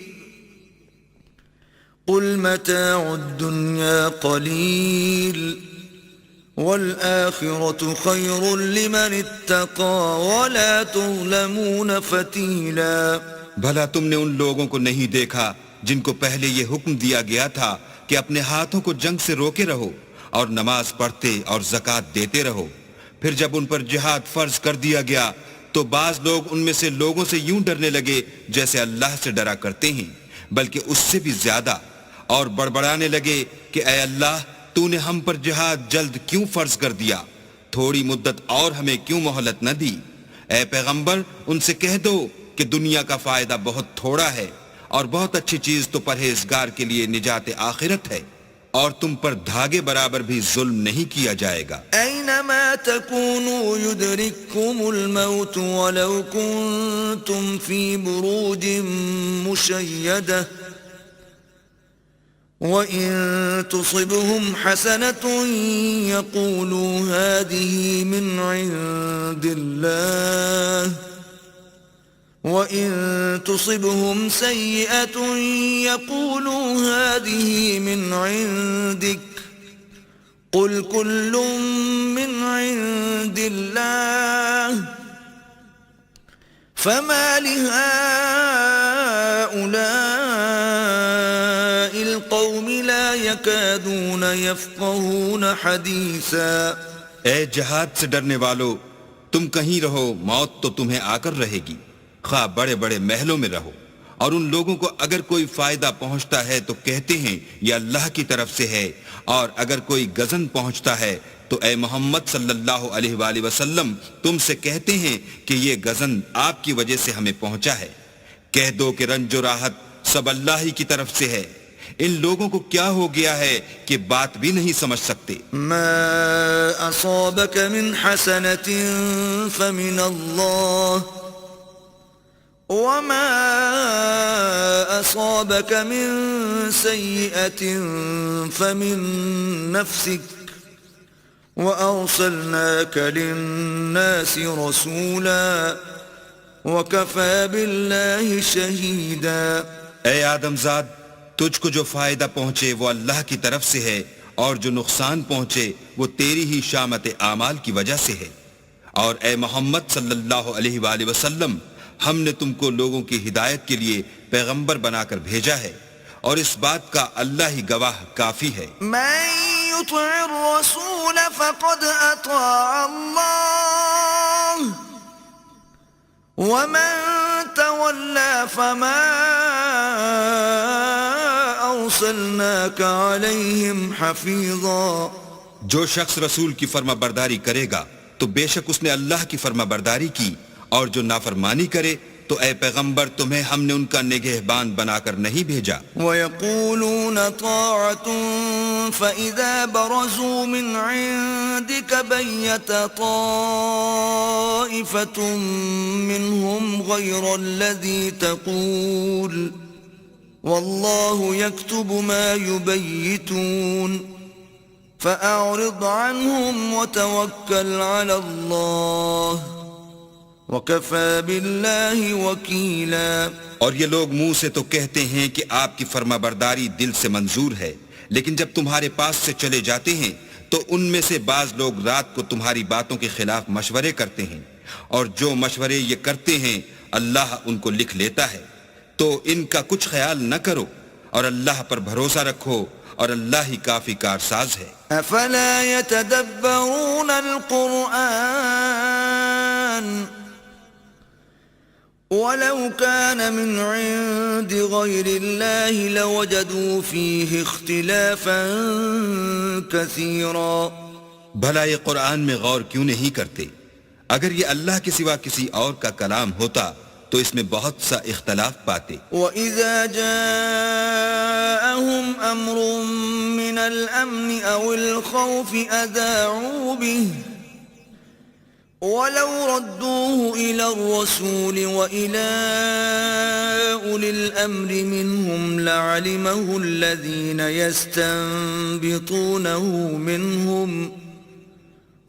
A: قل متاع الدنيا قليل والآخرة خير لمن اتقى ولا تظلمون فتيلا.
B: بھلا تم نے ان لوگوں کو نہیں دیکھا جن کو پہلے یہ حکم دیا گیا تھا کہ اپنے ہاتھوں کو جنگ سے روکے رہو اور نماز پڑھتے اور زکوٰۃ دیتے رہو. پھر جب ان پر جہاد فرض کر دیا گیا تو بعض لوگ ان میں سے لوگوں سے یوں ڈرنے لگے جیسے اللہ سے ڈرا کرتے ہیں بلکہ اس سے بھی زیادہ، اور بڑبڑانے لگے کہ اے اللہ تو نے ہم پر جہاد جلد کیوں فرض کر دیا، تھوڑی مدت اور ہمیں کیوں مہلت نہ دی. اے پیغمبر ان سے کہہ دو کہ دنیا کا فائدہ بہت تھوڑا ہے اور بہت اچھی چیز تو پرہیزگار کے لیے نجات آخرت ہے، اور تم پر دھاگے برابر بھی ظلم نہیں کیا جائے گا.
A: اینما تکونوا یدرککم الموت ولو کنتم فی بروج مشیدہ وَإِن تُصِبْهُمْ حَسَنَةٌ يَقُولُوا هَذِهِ مِنْ عِنْدِ اللَّهِ وَإِن تُصِبْهُمْ سَيِّئَةٌ يَقُولُوا هَذِهِ مِنْ عِنْدِكَ قُلْ كُلٌّ مِنْ عِنْدِ اللَّهِ فَمَا لِهَؤُلَاءِ الْقَوْمِ لَا يَكَادُونَ يَفْقَهُونَ حَدِيثًا.
B: اے جہاد سے ڈرنے والو، تم کہیں رہو موت تو تمہیں آ کر رہے گی، خواہ بڑے بڑے محلوں میں رہو. اور ان لوگوں کو اگر کوئی فائدہ پہنچتا ہے تو کہتے ہیں یہ اللہ کی طرف سے ہے، اور اگر کوئی غضن پہنچتا ہے تو اے محمد صلی اللہ علیہ وآلہ وسلم تم سے کہتے ہیں کہ یہ غضن آپ کی وجہ سے ہمیں پہنچا ہے. کہہ دو کہ رنج و راحت سب اللہ ہی کی طرف سے ہے. ان لوگوں کو کیا ہو گیا ہے کہ بات بھی نہیں سمجھ سکتے.
A: ما اصابك من حسنة فمن الله وما اصابك من سيئة فمن نفسك وارسلناك للناس رسولا وكفى بالله شهيدا.
B: اے آدم زاد، تجھ کو جو فائدہ پہنچے وہ اللہ کی طرف سے ہے، اور جو نقصان پہنچے وہ تیری ہی شامت اعمال کی وجہ سے ہے. اور اے محمد صلی اللہ علیہ وآلہ وسلم، ہم نے تم کو لوگوں کی ہدایت کے لیے پیغمبر بنا کر بھیجا ہے، اور اس بات کا اللہ ہی گواہ کافی ہے.
A: من يطع الرسول فقد اطاع الله ومن تولى فما أرسلناك عليهم حفيظا.
B: جو شخص رسول کی فرما برداری کرے گا تو بے شک اس نے اللہ کی فرما برداری کی، اور جو نافرمانی کرے تو اے پیغمبر تمہیں ہم نے ان کا نگہبان بنا کر نہیں بھیجا.
A: وَيَقُولُونَ طَاعَةٌ فَإِذَا بَرَزُوا مِنْ عِنْدِكَ بَيَّتَ طَائِفَةٌ مِّنْهُمْ غَيْرَ الَّذِي تَقُولُ وَاللَّهُ يَكْتُبُ مَا يُبَيِّتُونَ فَأَعْرِضْ عَنْهُمْ وَتَوَكَّلْ عَلَى اللَّهِ وَكَفَى بِاللَّهِ وَكِيلًا.
B: اور یہ لوگ منہ سے تو کہتے ہیں کہ آپ کی فرما برداری دل سے منظور ہے، لیکن جب تمہارے پاس سے چلے جاتے ہیں تو ان میں سے بعض لوگ رات کو تمہاری باتوں کے خلاف مشورے کرتے ہیں، اور جو مشورے یہ کرتے ہیں اللہ ان کو لکھ لیتا ہے. تو ان کا کچھ خیال نہ کرو اور اللہ پر بھروسہ رکھو، اور اللہ ہی کافی کارساز ہے.
A: افلا يتدبرون القرآن ولو كان من عند غير الله لوجدوا فيه اختلافا كثيرا.
B: بھلا یہ قرآن میں غور کیوں نہیں کرتے؟ اگر یہ اللہ کے سوا کسی اور کا کلام ہوتا تو اس میں بہت سا اختلاف پاتے.
A: وَإِذَا جَاءَهُمْ أَمْرٌ مِّنَ الْأَمْنِ أَوِ الْخَوْفِ أَذَاعُوا بِهِ وَلَوْ رَدُّوهُ إِلَى الرَّسُولِ وَإِلَى أُولِي الْأَمْرِ مِنْهُمْ لَعَلِمَهُ الَّذِينَ يَسْتَنبِطُونَهُ مِنْهُمْ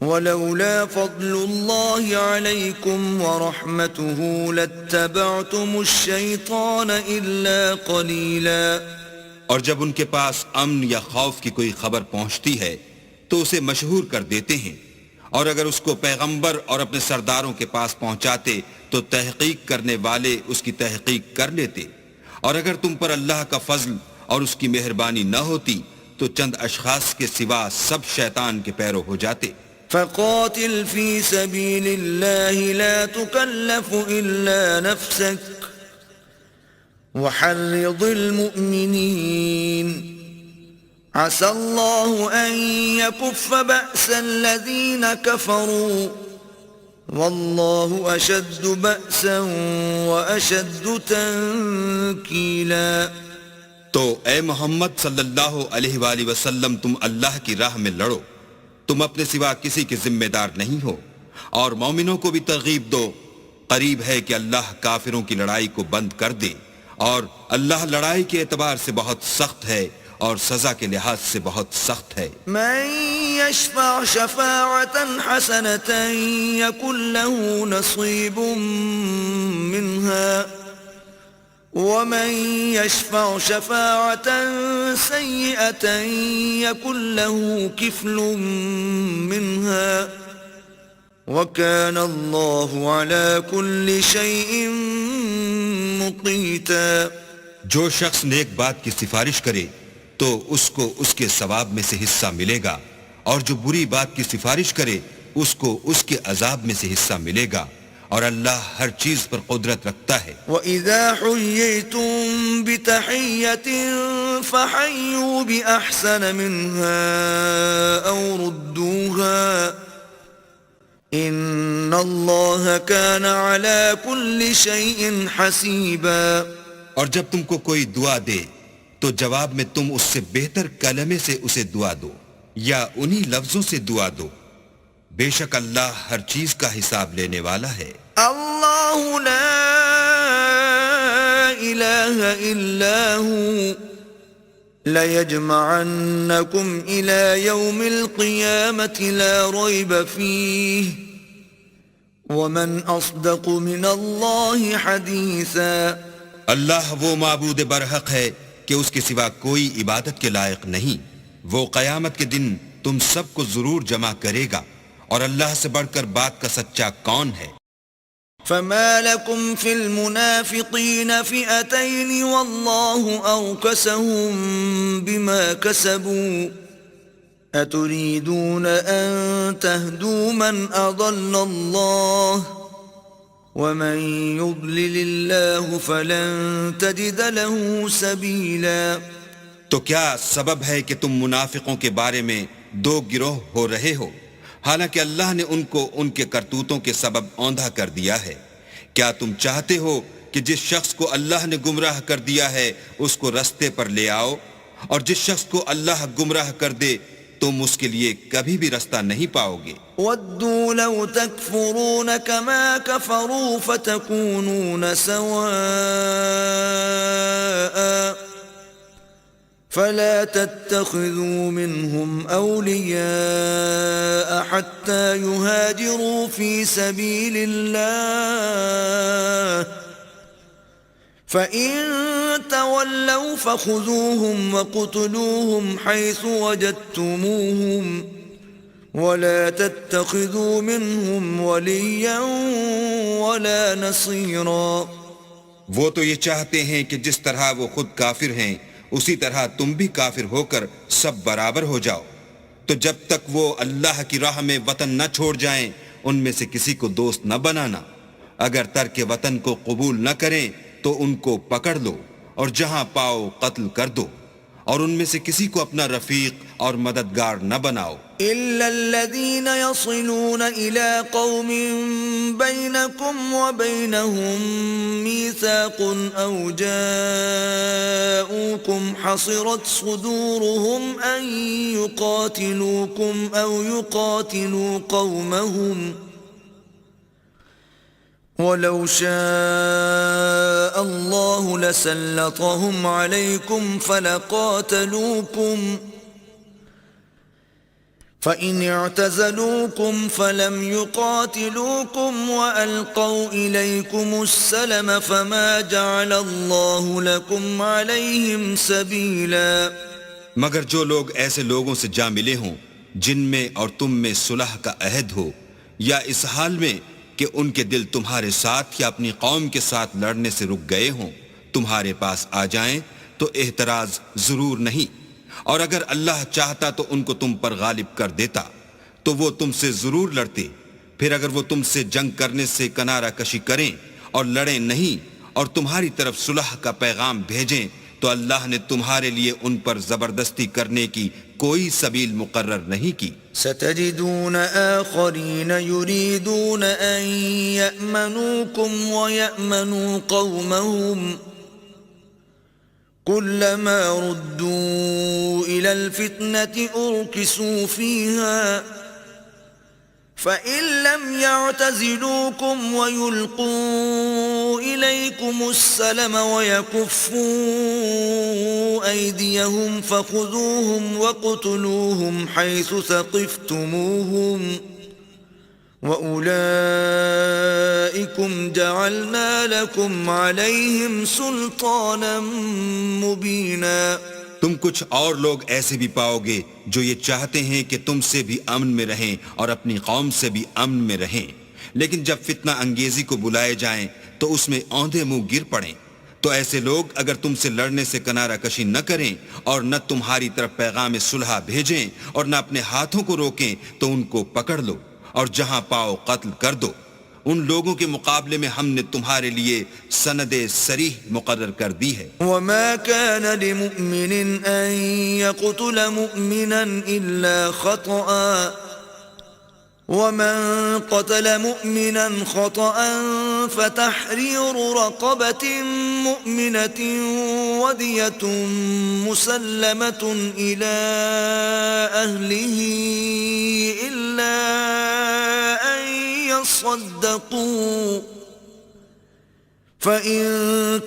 A: وَلَوْلَا فَضْلُ اللَّهِ عَلَيْكُمْ وَرَحْمَتُهُ لَاتَّبَعْتُمُ الشَّيْطَانَ إِلَّا قَلِيلًا.
B: اور جب ان کے پاس امن یا خوف کی کوئی خبر پہنچتی ہے تو اسے مشہور کر دیتے ہیں، اور اگر اس کو پیغمبر اور اپنے سرداروں کے پاس پہنچاتے تو تحقیق کرنے والے اس کی تحقیق کر لیتے، اور اگر تم پر اللہ کا فضل اور اس کی مہربانی نہ ہوتی تو چند اشخاص کے سوا سب شیطان کے پیرو ہو جاتے.
A: فقاتل في سبيل الله لا تكلف إلا نفسك وحرض المؤمنين عسى الله أن يكف بأس الذين كفروا والله أشد بأسا وأشد تنكيلا.
B: تو اے محمد صلی اللہ علیہ وآلہ وسلم، تم اللہ کی راہ میں لڑو، تم اپنے سوا کسی کے ذمہ دار نہیں ہو، اور مومنوں کو بھی ترغیب دو. قریب ہے کہ اللہ کافروں کی لڑائی کو بند کر دے، اور اللہ لڑائی کے اعتبار سے بہت سخت ہے اور سزا کے لحاظ سے بہت سخت ہے.
A: من يشفع شفاعة حسنة يكن له نصيب منها ومن يشفع شفاعة سيئة يكن له كفل منها وكان الله على كل شيء مقيتا.
B: جو شخص نیک بات کی سفارش کرے تو اس کو اس کے ثواب میں سے حصہ ملے گا، اور جو بری بات کی سفارش کرے اس کو اس کے عذاب میں سے حصہ ملے گا، اور اللہ ہر چیز پر قدرت رکھتا ہے.
A: وَإِذَا حُيِّيتُم بِتَحِيَّةٍ فَحَيُّوا بِأَحْسَنَ مِنْهَا أَوْ رُدُّوهَا إِنَّ اللَّهَ كَانَ عَلَى كُلِّ شَيْءٍ حَسِيبًا.
B: اور جب تم کو کوئی دعا دے تو جواب میں تم اس سے بہتر کلمے سے اسے دعا دو یا انہی لفظوں سے دعا دو، بے شک اللہ ہر چیز کا حساب لینے والا ہے.
A: اللہ لا الہ الا هو لَيَجْمَعَنَّكُمْ إِلَى يَوْمِ الْقِيَامَةِ لَا رَيْبَ فِيهِ وَمَنْ أَصْدَقُ مِنَ اللَّهِ حَدِيثًا.
B: اللہ وہ معبود برحق ہے کہ اس کے سوا کوئی عبادت کے لائق نہیں. وہ قیامت کے دن تم سب کو ضرور جمع کرے گا، اور اللہ سے بڑھ کر بات کا سچا کون ہے؟
A: فما لكم في المنافقين فئتين والله أركسهم بما كسبوا أتريدون أن تهدوا من أضل الله ومن يضلل الله فلن تجد له سبيلا.
B: تو کیا سبب ہے کہ تم منافقوں کے بارے میں دو گروہ ہو رہے ہو، حالانکہ اللہ نے ان کو ان کے کرتوتوں کے سبب اوندھا کر دیا ہے؟ کیا تم چاہتے ہو کہ جس شخص کو اللہ نے گمراہ کر دیا ہے اس کو رستے پر لے آؤ، اور جس شخص کو اللہ گمراہ کر دے تم اس کے لیے کبھی بھی رستہ نہیں پاؤ گے.
A: وَدُّوا لَوْ تَكْفُرُونَ كَمَا كَفَرُوا فَتَكُونُونَ سَوَاءً فلا تتخذوا منهم أولياء حتى يهاجروا في سبيل الله فإن تولوا فخذوهم وقتلوهم حيث وجدتموهم ولا تتخذوا منهم وليا ولا نصيرا.
B: وہ تو یہ چاہتے ہیں کہ جس طرح وہ خود کافر ہیں اسی طرح تم بھی کافر ہو کر سب برابر ہو جاؤ. تو جب تک وہ اللہ کی راہ میں وطن نہ چھوڑ جائیں ان میں سے کسی کو دوست نہ بنانا. اگر ترک وطن کو قبول نہ کریں تو ان کو پکڑ لو اور جہاں پاؤ قتل کر دو اور ان میں سے کسی کو اپنا رفیق اور مددگار نہ بناؤ.
A: إلا الذين يصلون إلى قوم بينكم وبينهم ميثاق أو جاءوكم حصرت صدورهم أن يقاتلوكم أو يقاتلوا قومهم ولو شاء الله لسلطهم عليكم فلقاتلوكم فإن اعتزلوكم فلم يقاتلوكم وألقوا إليكم السلم فما جعل الله لكم عليهم سبيلا.
B: مگر جو لوگ ایسے لوگوں سے جا ملے ہوں جن میں اور تم میں صلح کا عہد ہو یا اس حال میں کہ ان کے دل تمہارے ساتھ یا اپنی قوم کے ساتھ لڑنے سے رک گئے ہوں تمہارے پاس آ جائیں تو احتراز ضرور نہیں. اور اگر اللہ چاہتا تو ان کو تم پر غالب کر دیتا تو وہ تم سے ضرور لڑتے. پھر اگر وہ تم سے جنگ کرنے سے کنارہ کشی کریں اور لڑیں نہیں اور تمہاری طرف صلح کا پیغام بھیجیں تو اللہ نے تمہارے لیے ان پر زبردستی کرنے کی کوئی سبیل مقرر نہیں کی.
A: ستجدون آخرین یریدون ان یأمنوکم ویأمنوا قومهم كلما ردوا إلى الفتنة أركسوا فيها فإن لم يعتزلوكم ويلقوا إليكم السلم ويكفوا أيديهم فخذوهم وقتلوهم حيث ثقفتموهم وَأُولَئِكُمْ جَعَلْنَا لَكُمْ عَلَيْهِمْ سُلْطَانًا مُبِينًا.
B: تم کچھ اور لوگ ایسے بھی پاؤ گے جو یہ چاہتے ہیں کہ تم سے بھی امن میں رہیں اور اپنی قوم سے بھی امن میں رہیں، لیکن جب فتنہ انگیزی کو بلائے جائیں تو اس میں اوندھے منہ گر پڑیں. تو ایسے لوگ اگر تم سے لڑنے سے کنارہ کشی نہ کریں اور نہ تمہاری طرف پیغام صلح بھیجیں اور نہ اپنے ہاتھوں کو روکیں تو ان کو پکڑ لو اور جہاں پاؤ قتل کر دو. ان لوگوں کے مقابلے میں ہم نے تمہارے لیے سند صریح مقرر کر دی ہے.
A: وما كان لمؤمن ان يقتل مؤمنا الا خطأ ومن قتل مؤمنا خطأ فتحرير رقبة مؤمنة ودية مسلمة إلى أهله إلا أن يصدقوا فإن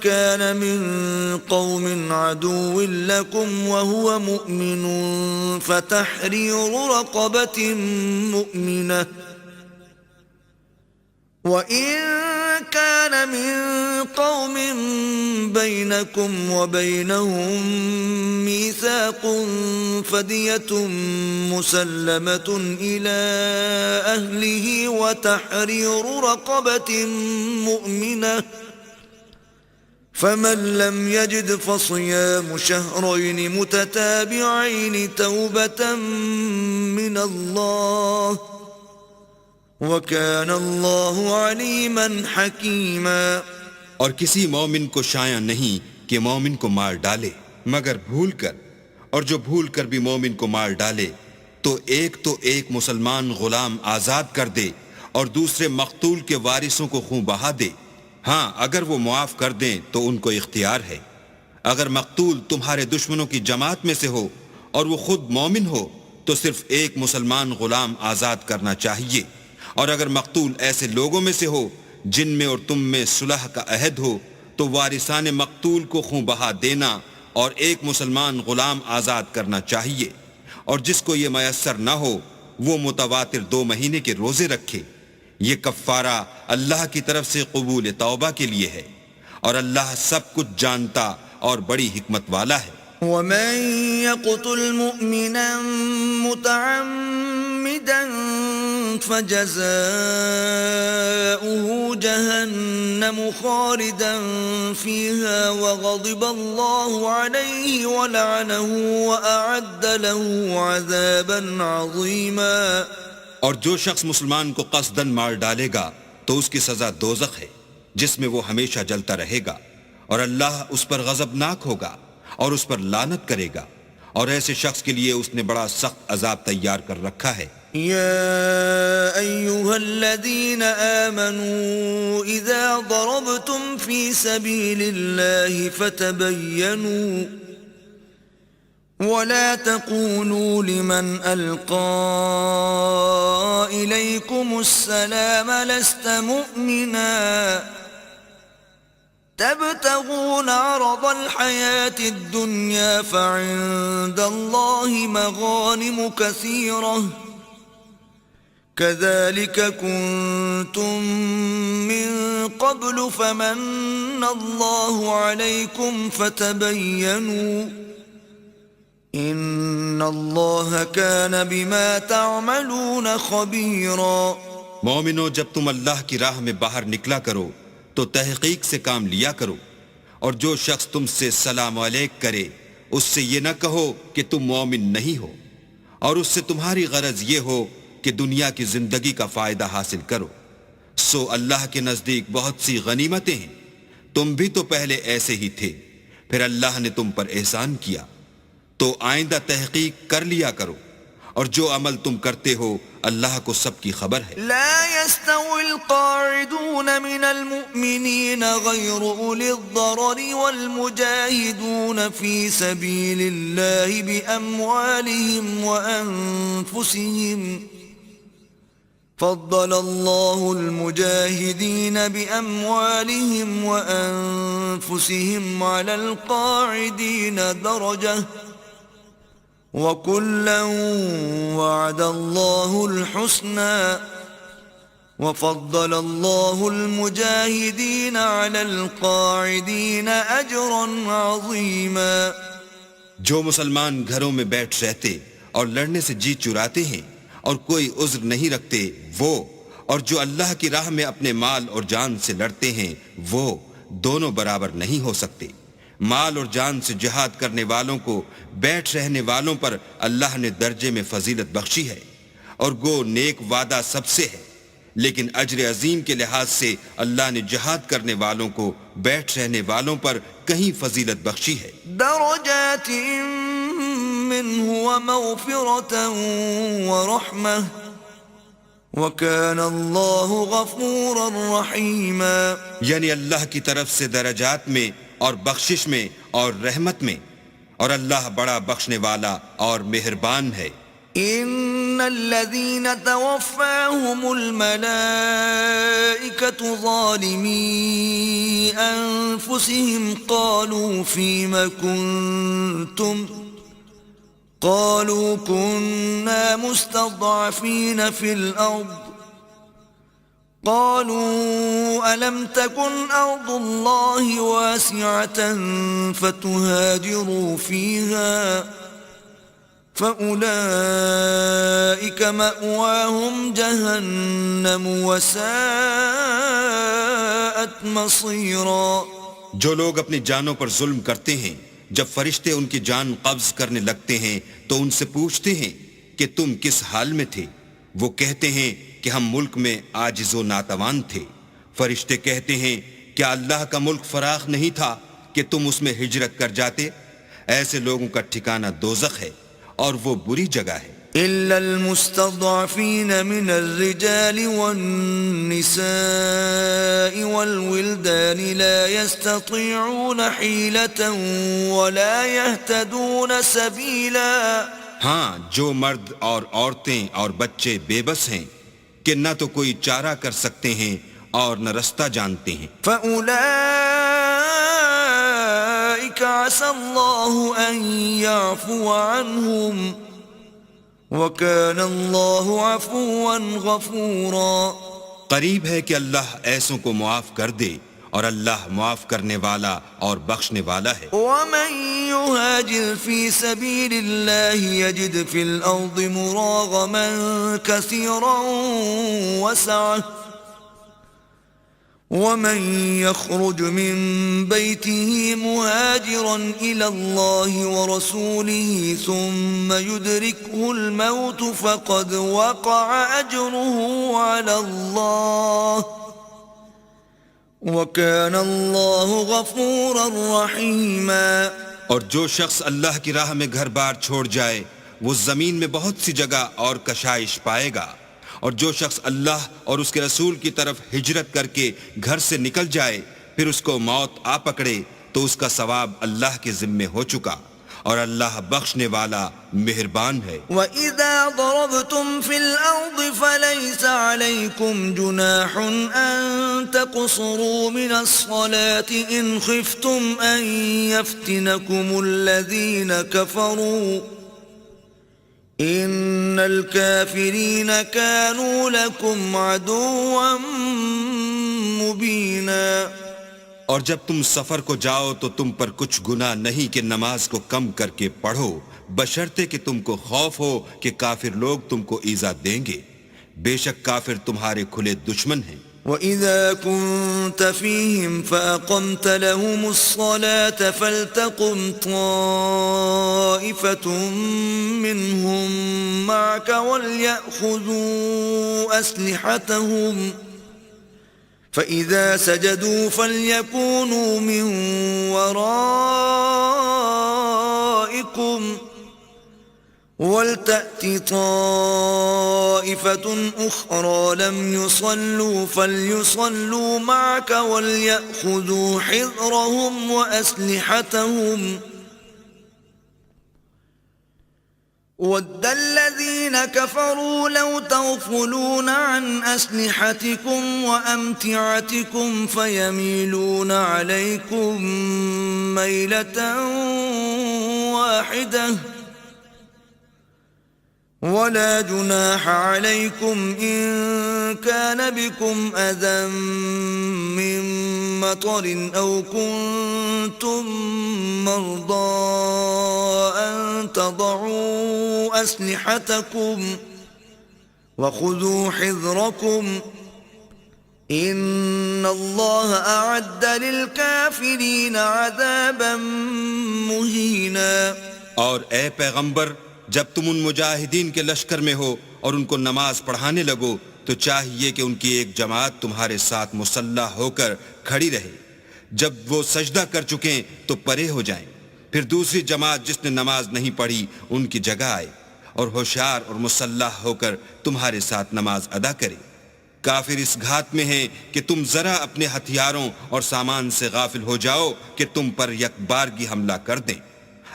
A: كان من قوم عدو لكم وهو مؤمن فتحرير رقبة مؤمنة وإن كان من قوم بينكم وبينهم ميثاق فدية مسلمة إلى أهله وتحرير رقبة مؤمنة فمن لم يجد فصيام شهرين متتابعين توبة من الله وَكَانَ اللَّهُ عَلِيمًا حَكِيمًا.
B: اور کسی مومن کو شایع نہیں کہ مومن کو مار ڈالے مگر بھول کر، اور جو بھول کر بھی مومن کو مار ڈالے تو ایک مسلمان غلام آزاد کر دے اور دوسرے مقتول کے وارثوں کو خون بہا دے. ہاں اگر وہ معاف کر دیں تو ان کو اختیار ہے. اگر مقتول تمہارے دشمنوں کی جماعت میں سے ہو اور وہ خود مومن ہو تو صرف ایک مسلمان غلام آزاد کرنا چاہیے. اور اگر مقتول ایسے لوگوں میں سے ہو جن میں اور تم میں صلح کا عہد ہو تو وارثان مقتول کو خون بہا دینا اور ایک مسلمان غلام آزاد کرنا چاہیے، اور جس کو یہ میسر نہ ہو وہ متواتر 2 مہینے کے روزے رکھے۔ یہ کفارہ اللہ کی طرف سے قبول توبہ کے لیے ہے، اور اللہ سب کچھ جانتا اور بڑی حکمت والا ہے۔
A: ومن يقتل مؤمنا متعمدا فجزاؤه جهنم خالدا فيها وغضب الله عليه ولعنه وأعد له عذابا عظيما۔
B: اور جو شخص مسلمان کو قصداً مار ڈالے گا تو اس کی سزا دوزخ ہے، جس میں وہ ہمیشہ جلتا رہے گا، اور اللہ اس پر غضبناک ہوگا اور اس پر لعنت کرے گا، اور ایسے شخص کے لیے اس نے بڑا سخت عذاب تیار کر رکھا ہے۔
A: يا أيها الذين آمنوا إذا ضربتم في سبيل الله فتبينوا ولا تقولوا لمن ألقى إليكم السلام لست مؤمنا تبتغون عرض الحياة الدنيا فعند الله مغانم كثيرة كذلك كنتم من قبل فمن الله عليكم فتبينوا إن الله كان بما تعملون خبيرا۔
B: مومنو، جب تم اللہ کی راہ میں باہر نکلا کرو تو تحقیق سے کام لیا کرو، اور جو شخص تم سے سلام علیک کرے اس سے یہ نہ کہو کہ تم مومن نہیں ہو، اور اس سے تمہاری غرض یہ ہو کہ دنیا کی زندگی کا فائدہ حاصل کرو، سو اللہ کے نزدیک بہت سی غنیمتیں ہیں، تم بھی تو پہلے ایسے ہی تھے، پھر اللہ نے تم پر احسان کیا، تو آئندہ تحقیق کر لیا کرو، اور جو عمل تم کرتے ہو اللہ کو سب کی خبر ہے۔
A: لا يستوي القاعدون من المؤمنين غير أولي الضرر والمجاهدون في سبيل الله بأموالهم وأنفسهم فضل الله المجاهدين بأموالهم وأنفسهم على القاعدين درجة وَكُلًّا وَعَدَ اللَّهُ الْحُسْنَى وَفَضَّلَ اللَّهُ الْمُجَاهِدِينَ عَلَى الْقَاعِدِينَ أَجْرًا عَظِيمًا۔
B: جو مسلمان گھروں میں بیٹھ رہتے اور لڑنے سے جی چراتے ہیں اور کوئی عذر نہیں رکھتے وہ، اور جو اللہ کی راہ میں اپنے مال اور جان سے لڑتے ہیں وہ دونوں برابر نہیں ہو سکتے۔ مال اور جان سے جہاد کرنے والوں کو بیٹھ رہنے والوں پر اللہ نے درجے میں فضیلت بخشی ہے، اور گو نیک وعدہ سب سے ہے، لیکن اجر عظیم کے لحاظ سے اللہ نے جہاد کرنے والوں کو بیٹھ رہنے والوں پر کہیں فضیلت بخشی ہے۔
A: درجات منه ومغفرة ورحمة وَكَانَ اللَّهُ غَفُورًا رَحِيمًا۔
B: یعنی اللہ کی طرف سے درجات میں اور بخشش میں اور رحمت میں، اور اللہ بڑا بخشنے والا اور مہربان ہے۔
A: إِنَّ الَّذِينَ تَوَفَّاهُمُ الْمَلَائِكَةُ ظَالِمِي أَنفُسِهِمْ قَالُوا فِيمَ كُنتُمْ قالوا كنا مستضعفين في الأرض قالوا ألم تكن أرض الله واسعة فتهاجروا فيها فأولئك مأواهم جهنم وساءت مصيرا۔
B: جو لوگ اپنی جانوں پر ظلم کرتے ہیں جب فرشتے ان کی جان قبض کرنے لگتے ہیں تو ان سے پوچھتے ہیں کہ تم کس حال میں تھے، وہ کہتے ہیں کہ ہم ملک میں عاجز و ناتوان تھے۔ فرشتے کہتے ہیں کیا اللہ کا ملک فراخ نہیں تھا کہ تم اس میں ہجرت کر جاتے؟ ایسے لوگوں کا ٹھکانہ دوزخ ہے اور وہ بری جگہ ہے۔
A: إلا المستضعفين من الرجال والنساء والولدان لا يستطيعون حيلة ولا يهتدون سبيلا۔
B: ہاں، جو مرد اور عورتیں اور بچے بے بس ہیں کہ نہ تو کوئی چارہ کر سکتے ہیں اور نہ رستہ جانتے ہیں۔
A: فَأُولَئِكَ أولئك عسى الله أن يعفو عنهم وكان الله عفوا غفورا.
B: قریب ہے کہ اللہ ایسوں کو معاف کر دے اور اللہ معاف کرنے والا اور بخشنے والا ہے.
A: ومن يهاجر في سبيل الله يجد في الأرض مراغما كثيرا وسعة ومن يخرج من بيته مهاجرا إلى الله ورسوله ثم يدركه الموت فقد وقع أجره على الله وَكَانَ اللَّهُ غَفُورًا رَحِيمًا.
B: اور جو شخص اللہ کی راہ میں گھر بار چھوڑ جائے وہ زمین میں بہت سی جگہ اور کشائش پائے گا، اور جو شخص اللہ اور اس کے رسول کی طرف ہجرت کر کے گھر سے نکل جائے پھر اس کو موت آ پکڑے تو اس کا ثواب اللہ کے ذمے ہو چکا، اور اللہ بخشنے والا مہربان ہے.
A: وَإِذَا ضَرَبْتُمْ فِي الْأَرْضِ فَلَيْسَ عَلَيْكُمْ جُنَاحٌ أَن تَقْصُرُوا مِنَ الصَّلَاةِ إِنْ خِفْتُمْ أَن يَفْتِنَكُمُ الَّذِينَ كَفَرُوا إِنَّ الْكَافِرِينَ كَانُوا لَكُمْ عَدُوًّا مُبِينًا.
B: اور جب تم سفر کو جاؤ تو تم پر کچھ گناہ نہیں کہ نماز کو کم کر کے پڑھو، بشرطے کہ تم کو خوف ہو کہ کافر لوگ تم کو ایذا دیں گے، بے شک کافر تمہارے کھلے دشمن ہیں.
A: وَإِذَا كُنْتَ فِيهِمْ فَأَقَمْتَ لَهُمُ الصَّلَاةَ فَلْتَقُمْ طَائِفَةٌ مِّنْهُمْ مَعَكَ وَلْيَأْخُذُوا أَسْلِحَتَهُمْ فَإِذَا سَجَدُوا فَلْيَكُونُوا مِنْ وَرَائِكُمْ وَلْتَأْتِ طَائِفَةٌ أُخْرَى لَمْ يُصَلُّوا فَلْيُصَلُّوا مَعَكَ وَلْيَأْخُذُوا حِذْرَهُمْ وَأَسْلِحَتَهُمْ وَدَّ الَّذِينَ كَفَرُوا لَوْ تَغْفُلُونَ عَنْ أَسْلِحَتِكُمْ وَأَمْتِعَتِكُمْ فَيَمِيلُونَ عَلَيْكُمْ مَيْلَةً وَاحِدَةً وَلَا جُنَاحَ عَلَيْكُمْ إِن كَانَ بِكُمْ أَذًى مِّن مَّطَرٍ أَوْ كُنتُم مَّرْضَىٰ أَن تَضَعُوا أَسْلِحَتَكُمْ وَخُذُوا حِذْرَكُمْ إِنَّ اللَّهَ أَعَدَّ لِلْكَافِرِينَ عَذَابًا مُّهِينًا.
B: اور اے پیغمبر جب تم ان مجاہدین کے لشکر میں ہو اور ان کو نماز پڑھانے لگو تو چاہیے کہ ان کی ایک جماعت تمہارے ساتھ مسلح ہو کر کھڑی رہے، جب وہ سجدہ کر چکیں تو پرے ہو جائیں، پھر دوسری جماعت جس نے نماز نہیں پڑھی ان کی جگہ آئے اور ہوشیار اور مسلح ہو کر تمہارے ساتھ نماز ادا کرے. کافر اس گھات میں ہیں کہ تم ذرا اپنے ہتھیاروں اور سامان سے غافل ہو جاؤ کہ تم پر یک بارگی حملہ کر دیں.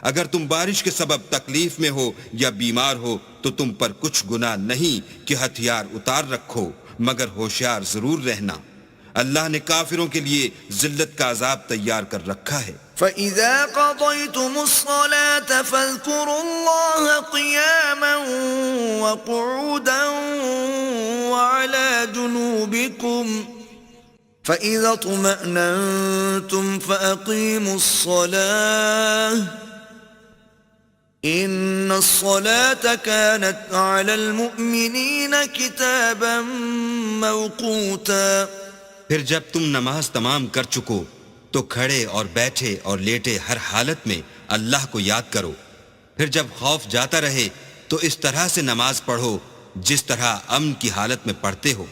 B: اگر تم بارش کے سبب تکلیف میں ہو یا بیمار ہو تو تم پر کچھ گناہ نہیں کہ ہتھیار اتار رکھو، مگر ہوشیار ضرور رہنا. اللہ نے کافروں کے لیے ذلت کا عذاب تیار کر رکھا ہے.
A: فَإِذَا قَضَيْتُمُ الصَّلَاةَ فَاذْكُرُوا اللَّهَ قِيَامًا وَقُعُودًا وَعَلَى جُنُوبِكُمْ فَإِذَا اطْمَأْنَنْتُمْ فَأَقِيمُوا الصَّلَاةَ إِنَّ الصَّلَاةَ كَانَتْ عَلَى الْمُؤْمِنِينَ كِتَابًا مَوْقُوتًا.
B: پھر جب تم نماز تمام کر چکو تو کھڑے اور بیٹھے اور لیٹے ہر حالت میں اللہ کو یاد کرو. پھر جب خوف جاتا رہے تو اس طرح سے نماز پڑھو جس طرح امن کی حالت میں پڑھتے ہو.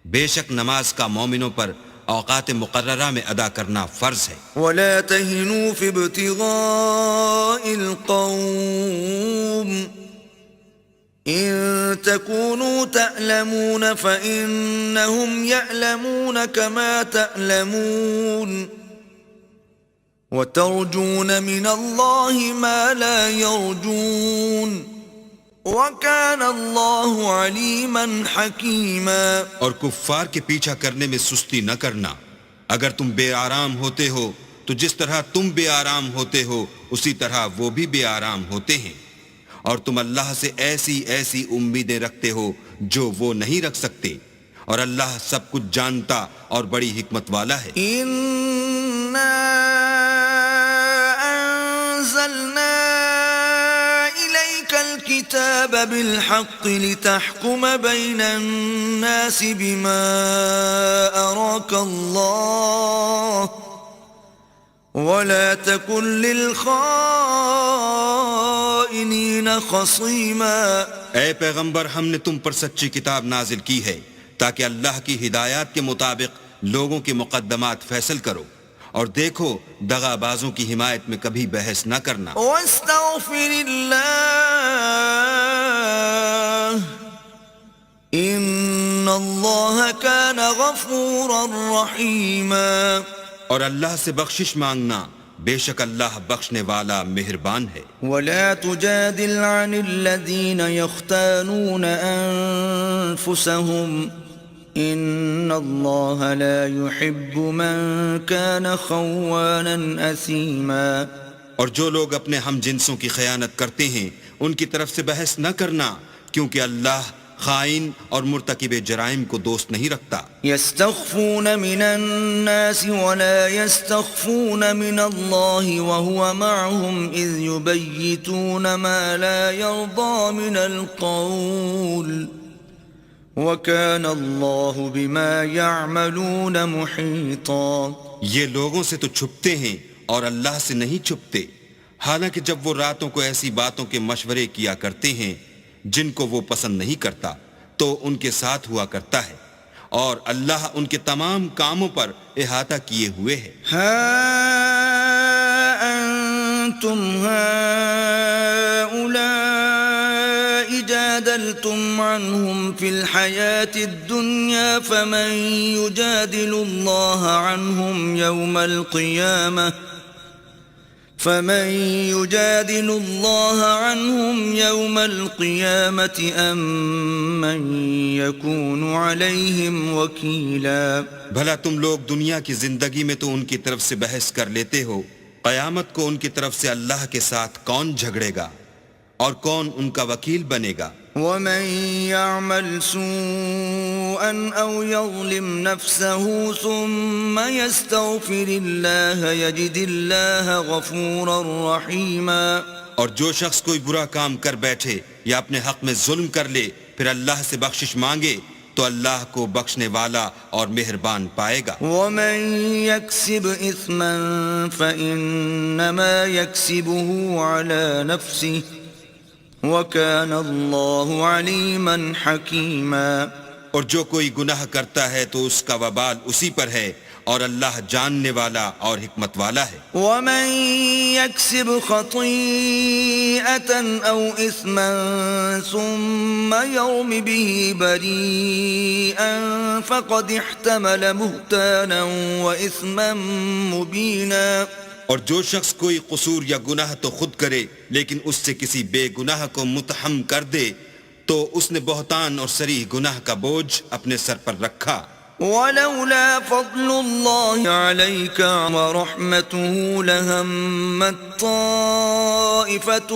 B: بے شک نماز کا مومنوں پر اوقات مقررہ میں ادا کرنا فرض ہے.
A: وَلَا تَهِنُوا فِي ابْتِغَاءِ الْقَوْمِ إِن تَكُونُوا تَأْلَمُونَ فَإِنَّهُمْ يَأْلَمُونَ كَمَا تَأْلَمُونَ وَتَرْجُونَ مِنَ اللَّهِ مَا لَا يَرْجُونَ وَكَانَ اللَّهُ عَلِيمًا حَكِيمًا.
B: اور کفار کے پیچھا کرنے میں سستی نہ کرنا. اگر تم بے آرام ہوتے ہو تو جس طرح تم بے آرام ہوتے ہو اسی طرح وہ بھی بے آرام ہوتے ہیں، اور تم اللہ سے ایسی ایسی امیدیں رکھتے ہو جو وہ نہیں رکھ سکتے، اور اللہ سب کچھ جانتا اور بڑی حکمت والا ہے۔
A: إنا أنزلنا إليك الكتاب بالحق لتحكم بين الناس بما أراك الله ولا تكن للخائنين خصيما۔
B: اے پیغمبر، ہم نے تم پر سچی کتاب نازل کی ہے تاکہ اللہ کی ہدایات کے مطابق لوگوں کے مقدمات فیصل کرو، اور دیکھو دغا بازوں کی حمایت میں کبھی بحث نہ کرنا۔
A: واستغفر اللہ ان اللہ کان غفورا رحیما،
B: اور اللہ سے بخشش مانگنا، بے شک اللہ بخشنے والا مہربان ہے۔
A: ولا تجادل عن الذین یختانون انفسهم ان اللہ لا يحب من كان خوانا اثیما۔
B: اور جو لوگ اپنے ہم جنسوں کی خیانت کرتے ہیں ان کی طرف سے بحث نہ کرنا، کیونکہ اللہ خائن اور مرتکب جرائم کو دوست نہیں رکھتا۔
A: يستخفون من الناس ولا يستخفون من الله وهو معهم إذ يبيتون ما لا يرضى من القول وكان الله بما يعملون محيطا۔
B: یہ لوگوں سے تو چھپتے ہیں اور اللہ سے نہیں چھپتے، حالانکہ جب وہ راتوں کو ایسی باتوں کے مشورے کیا کرتے ہیں جن کو وہ پسند نہیں کرتا تو ان کے ساتھ ہوا کرتا ہے، اور اللہ ان کے تمام کاموں پر احاطہ کیے ہوئے ہے۔
A: ها أنتم هؤلاء جادلتم عنهم في الحياة الدنيا فمن يجادل الله عنهم يوم القيامة أم من يكون عليهم وكيلا۔
B: بھلا تم لوگ دنیا کی زندگی میں تو ان کی طرف سے بحث کر لیتے ہو، قیامت کو ان کی طرف سے اللہ کے ساتھ کون جھگڑے گا اور کون ان کا وکیل بنے گا؟
A: ومن يعمل سوءا أو يظلم نفسه ثم يستغفر الله يجد الله غفورا رحيما۔
B: اور جو شخص کوئی برا کام کر بیٹھے یا اپنے حق میں ظلم کر لے پھر اللہ سے بخشش مانگے تو اللہ کو بخشنے والا اور مہربان پائے گا۔
A: ومن يكسب إثما فإنما يكسبه على نفسه وَكَانَ اللَّهُ عَلِيمًا حَكِيمًا۔
B: اور جو کوئی گناہ کرتا ہے تو اس کا وبال اسی پر ہے، اور اللہ جاننے والا اور حکمت والا ہے۔
A: وَمَن يَكْسِبْ خَطِيئَةً أَوْ إِثْمًا ثُمَّ يَرْمِ بِهِ بَرِيئًا فَقَدِ احْتَمَلَ بُهْتَانًا وَإِثْمًا مُبِينًا۔
B: اور جو شخص کوئی قصور یا گناہ تو خود کرے لیکن اس سے کسی بے گناہ کو متہم کر دے تو اس نے بہتان اور صریح گناہ کا بوجھ اپنے سر پر رکھا۔
A: وَلَوْلَا فَضْلُ اللَّهِ عَلَيْكَ وَرَحْمَتُهُ لَهَمَّتْ طَائِفَةٌ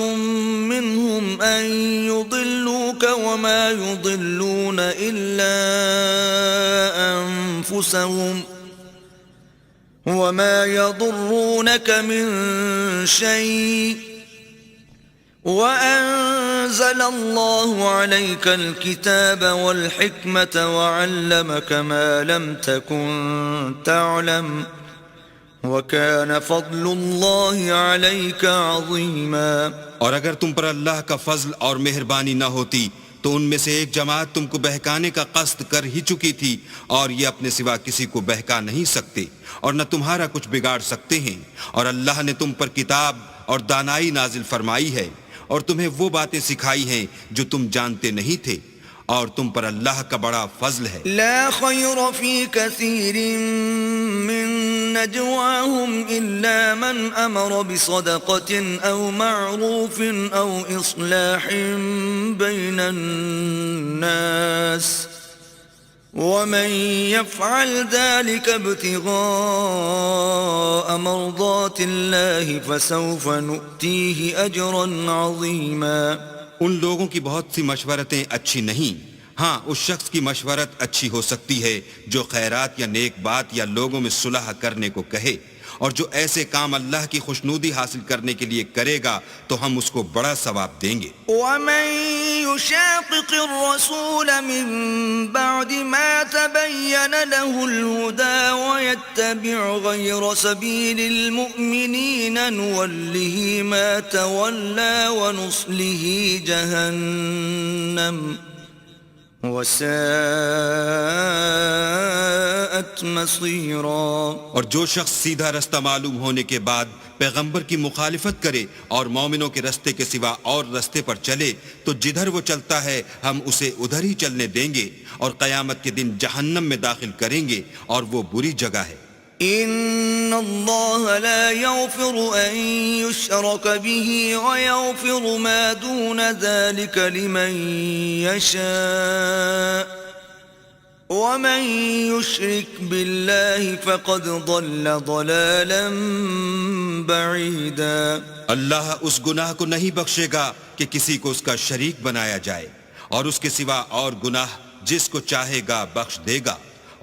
A: مِّنْهُمْ أَن يُضِلُّوكَ وَمَا يُضِلُّونَ إِلَّا أَنفُسَهُمْ وَمَا يَضُرُّونَكَ مِن شَيْءٍ وَأَنزَلَ اللَّهُ عَلَيْكَ الْكِتَابَ وَالْحِكْمَةَ وَعَلَّمَكَ مَا لَمْ تَكُن تَعْلَمُ وَكَانَ فَضْلُ اللَّهِ عَلَيْكَ عَظِيمًا۔
B: اور اگر تم پر اللہ کا فضل اور مہربانی نہ ہوتی تو ان میں سے ایک جماعت تم کو بہکانے کا قصد کر ہی چکی تھی، اور یہ اپنے سوا کسی کو بہکا نہیں سکتے اور نہ تمہارا کچھ بگاڑ سکتے ہیں، اور اللہ نے تم پر کتاب اور دانائی نازل فرمائی ہے اور تمہیں وہ باتیں سکھائی ہیں جو تم جانتے نہیں تھے، اور تم پر اللہ کا بڑا فضل ہے۔
A: لا خیر فی کثیر من نجواہم الا من امر بصدقة او معروف او اصلاح بین الناس ومن يفعل ذلك ابتغاء مرضات الله فسوف نؤتيه أجرا عظيما.
B: ان لوگوں کی بہت سی مشورتیں اچھی نہیں، ہاں اس شخص کی مشورت اچھی ہو سکتی ہے جو خیرات یا نیک بات یا لوگوں میں صلح کرنے کو کہے، اور جو ایسے کام اللہ کی خوشنودی حاصل کرنے کے لیے کرے گا تو ہم اس کو بڑا ثواب دیں گے.
A: ومن يشاقق الرسول من بعد ما تبين له الهدى ويتبع غير سبيل المؤمنين نوله ما تولى ونصله جهنم وساءت مصيرا.
B: اور جو شخص سیدھا رستہ معلوم ہونے کے بعد پیغمبر کی مخالفت کرے اور مومنوں کے رستے کے سوا اور رستے پر چلے تو جدھر وہ چلتا ہے ہم اسے ادھر ہی چلنے دیں گے اور قیامت کے دن جہنم میں داخل کریں گے اور وہ بری جگہ ہے.
A: ان اللہ لا یغفر ان یشرک به ویغفر ما دون ذلك لمن یشاء ومن یشرک باللہ فقد ضل ضلالا بعیدا.
B: اللہ اس گناہ کو نہیں بخشے گا کہ کسی کو اس کا شریک بنایا جائے، اور اس کے سوا اور گناہ جس کو چاہے گا بخش دے گا،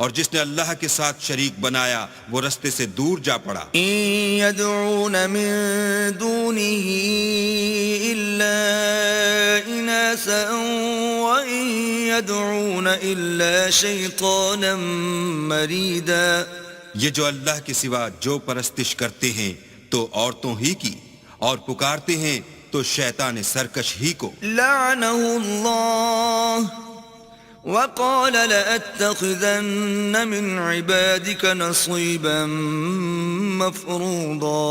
B: اور جس نے اللہ کے ساتھ شریک بنایا وہ رستے سے دور جا پڑا.
A: ان يدعون من دونه الا اناسا وان يدعون الا شيطانا مريدا.
B: یہ جو اللہ کے سوا جو پرستش کرتے ہیں تو عورتوں ہی کی، اور پکارتے ہیں تو شیطان سرکش ہی کو.
A: لعنه الله وقال لأتخذن من عبادك نصيبا مفروضا.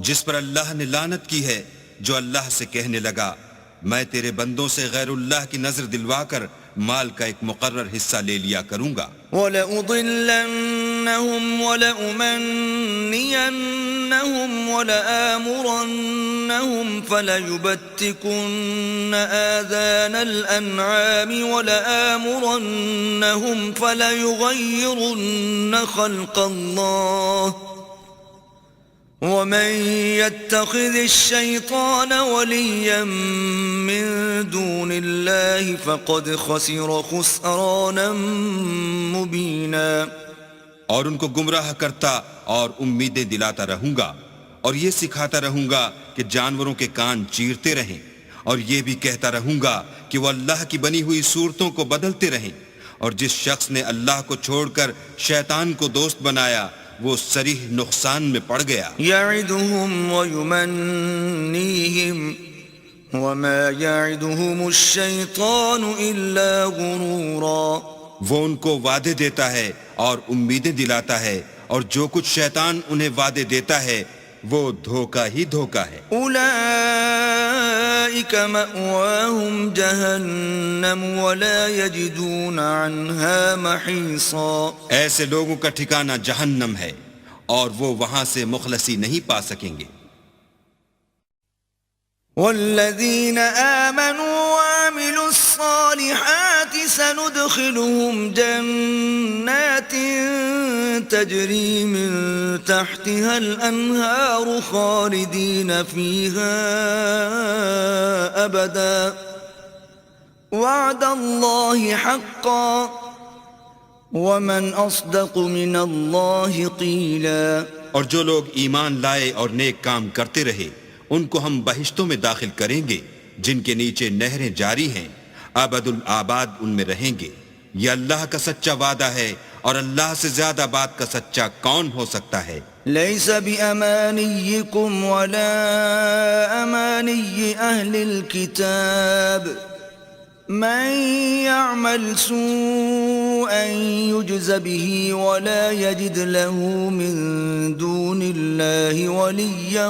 B: جس پر اللہ نے لعنت کی ہے، جو اللہ سے کہنے لگا میں تیرے بندوں سے غیر اللہ کی نظر دلوا کر مال کا ایک مقرر حصہ لے لیا کروں گا.
A: وَلَأُضِلَّنَّهُمْ وَلَأُمَنِّيَنَّهُمْ وَلَآمُرَنَّهُمْ فَلَيُبَتِّكُنَّ آذَانَ الْأَنْعَامِ وَلَآمُرَنَّهُمْ فَلَيُغَيِّرُنَّ خَلْقَ اللَّهِ وَمَن يَتَّخِذِ الشَّيْطَانَ وَلِيًّا مِّن دُونِ اللَّهِ فَقَدْ خَسِرَ خُسْرَانًا مُبِينًا.
B: اور ان کو گمراہ کرتا اور امیدیں دلاتا رہوں گا، اور یہ سکھاتا رہوں گا کہ جانوروں کے کان چیرتے رہیں، اور یہ بھی کہتا رہوں گا کہ وہ اللہ کی بنی ہوئی صورتوں کو بدلتے رہیں. اور جس شخص نے اللہ کو چھوڑ کر شیطان کو دوست بنایا وہ صریح نقصان میں پڑ گیا.
A: یعدہم ویمنیہم وما یعدہم الشیطان الا غرورا.
B: وہ ان کو وعدے دیتا ہے اور امیدیں دلاتا ہے، اور جو کچھ شیطان انہیں وعدے دیتا ہے وہ دھوکہ ہی دھوکہ ہے.
A: اولئک مأواہم جہنم ولا یجدون عنہا محیصا.
B: ایسے لوگوں کا ٹھکانہ جہنم ہے اور وہ وہاں سے مخلصی نہیں پا سکیں گے.
A: والذین آمنوا وعملوا الصالحات سندخلهم جنات تجری من تحتها الانہار خالدین فیہا ابدا وعد اللہ حقا ومن اصدق من اللہ قیلا.
B: اور جو لوگ ایمان لائے اور نیک کام کرتے رہے ان کو ہم بہشتوں میں داخل کریں گے جن کے نیچے نہریں جاری ہیں، ابد الآباد ان میں رہیں گے. یہ اللہ کا سچا وعدہ ہے، اور اللہ سے زیادہ بات کا سچا کون ہو سکتا ہے.
A: لیس بأمانیکم ولا امانی اہل الكتاب من يعمل سوءا يجز به ولا يجد له من دون الله وليا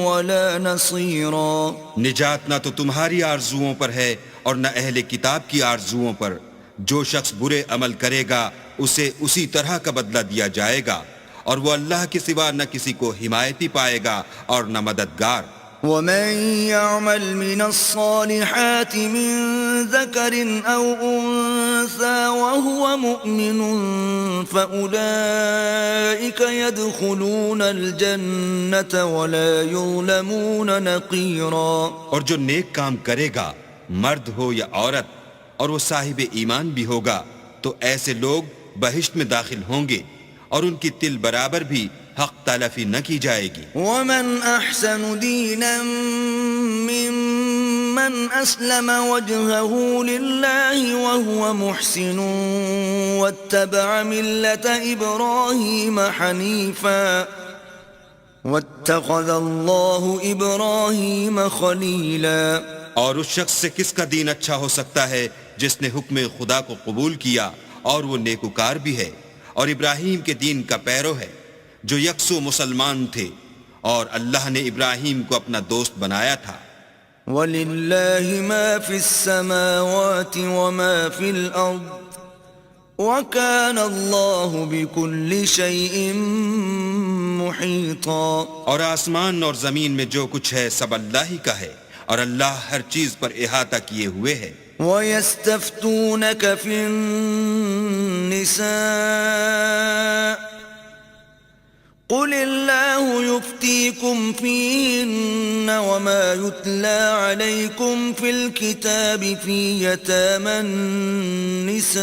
A: ولا نصيرا.
B: نجات نہ تو تمہاری آرزوؤں پر ہے اور نہ اہل کتاب کی آرزوؤں پر. جو شخص برے عمل کرے گا اسے اسی طرح کا بدلہ دیا جائے گا، اور وہ اللہ کے سوا نہ کسی کو حمایتی پائے گا اور نہ مددگار.
A: ومن يعمل من الصالحات من ذكر أو أنثى وهو مؤمن فأولئك يدخلون الجنة ولا يظلمون نقيرا.
B: اور جو نیک کام کرے گا مرد ہو یا عورت اور وہ صاحب ایمان بھی ہوگا تو ایسے لوگ بہشت میں داخل ہوں گے اور ان کی تل برابر بھی حق تلافی نہ کی جائے گی.
A: ومن أحسن دينا ممن أسلم وجهه لله وهو محسن واتبع ملة إبراهيم حنيفا واتخذ الله إبراهيم خليلا.
B: اور اس شخص سے کس کا دین اچھا ہو سکتا ہے جس نے حکم خدا کو قبول کیا اور وہ نیکوکار بھی ہے اور ابراہیم کے دین کا پیرو ہے جو یکسو مسلمان تھے اور اللہ نے ابراہیم کو اپنا دوست بنایا تھا.
A: وَلِلَّهِ مَا فِي السَّمَاوَاتِ وَمَا فِي الْأَرْضِ وَكَانَ اللَّهُ بِكُلِّ شَيْءٍ مُحِيطًا.
B: اور آسمان اور زمین میں جو کچھ ہے سب اللہ ہی کا ہے اور اللہ ہر چیز پر احاطہ کیے ہوئے ہے.
A: وَيَسْتَفْتُونَكَ فِي النِّسَاءِ قُلِ اللَّهُ يُفْتِيكُمْ فِيهِنَّ وَمَا يُتْلَى عَلَيْكُمْ فِي الْكِتَابِ فِي يَتَامَى النِّسَاءِ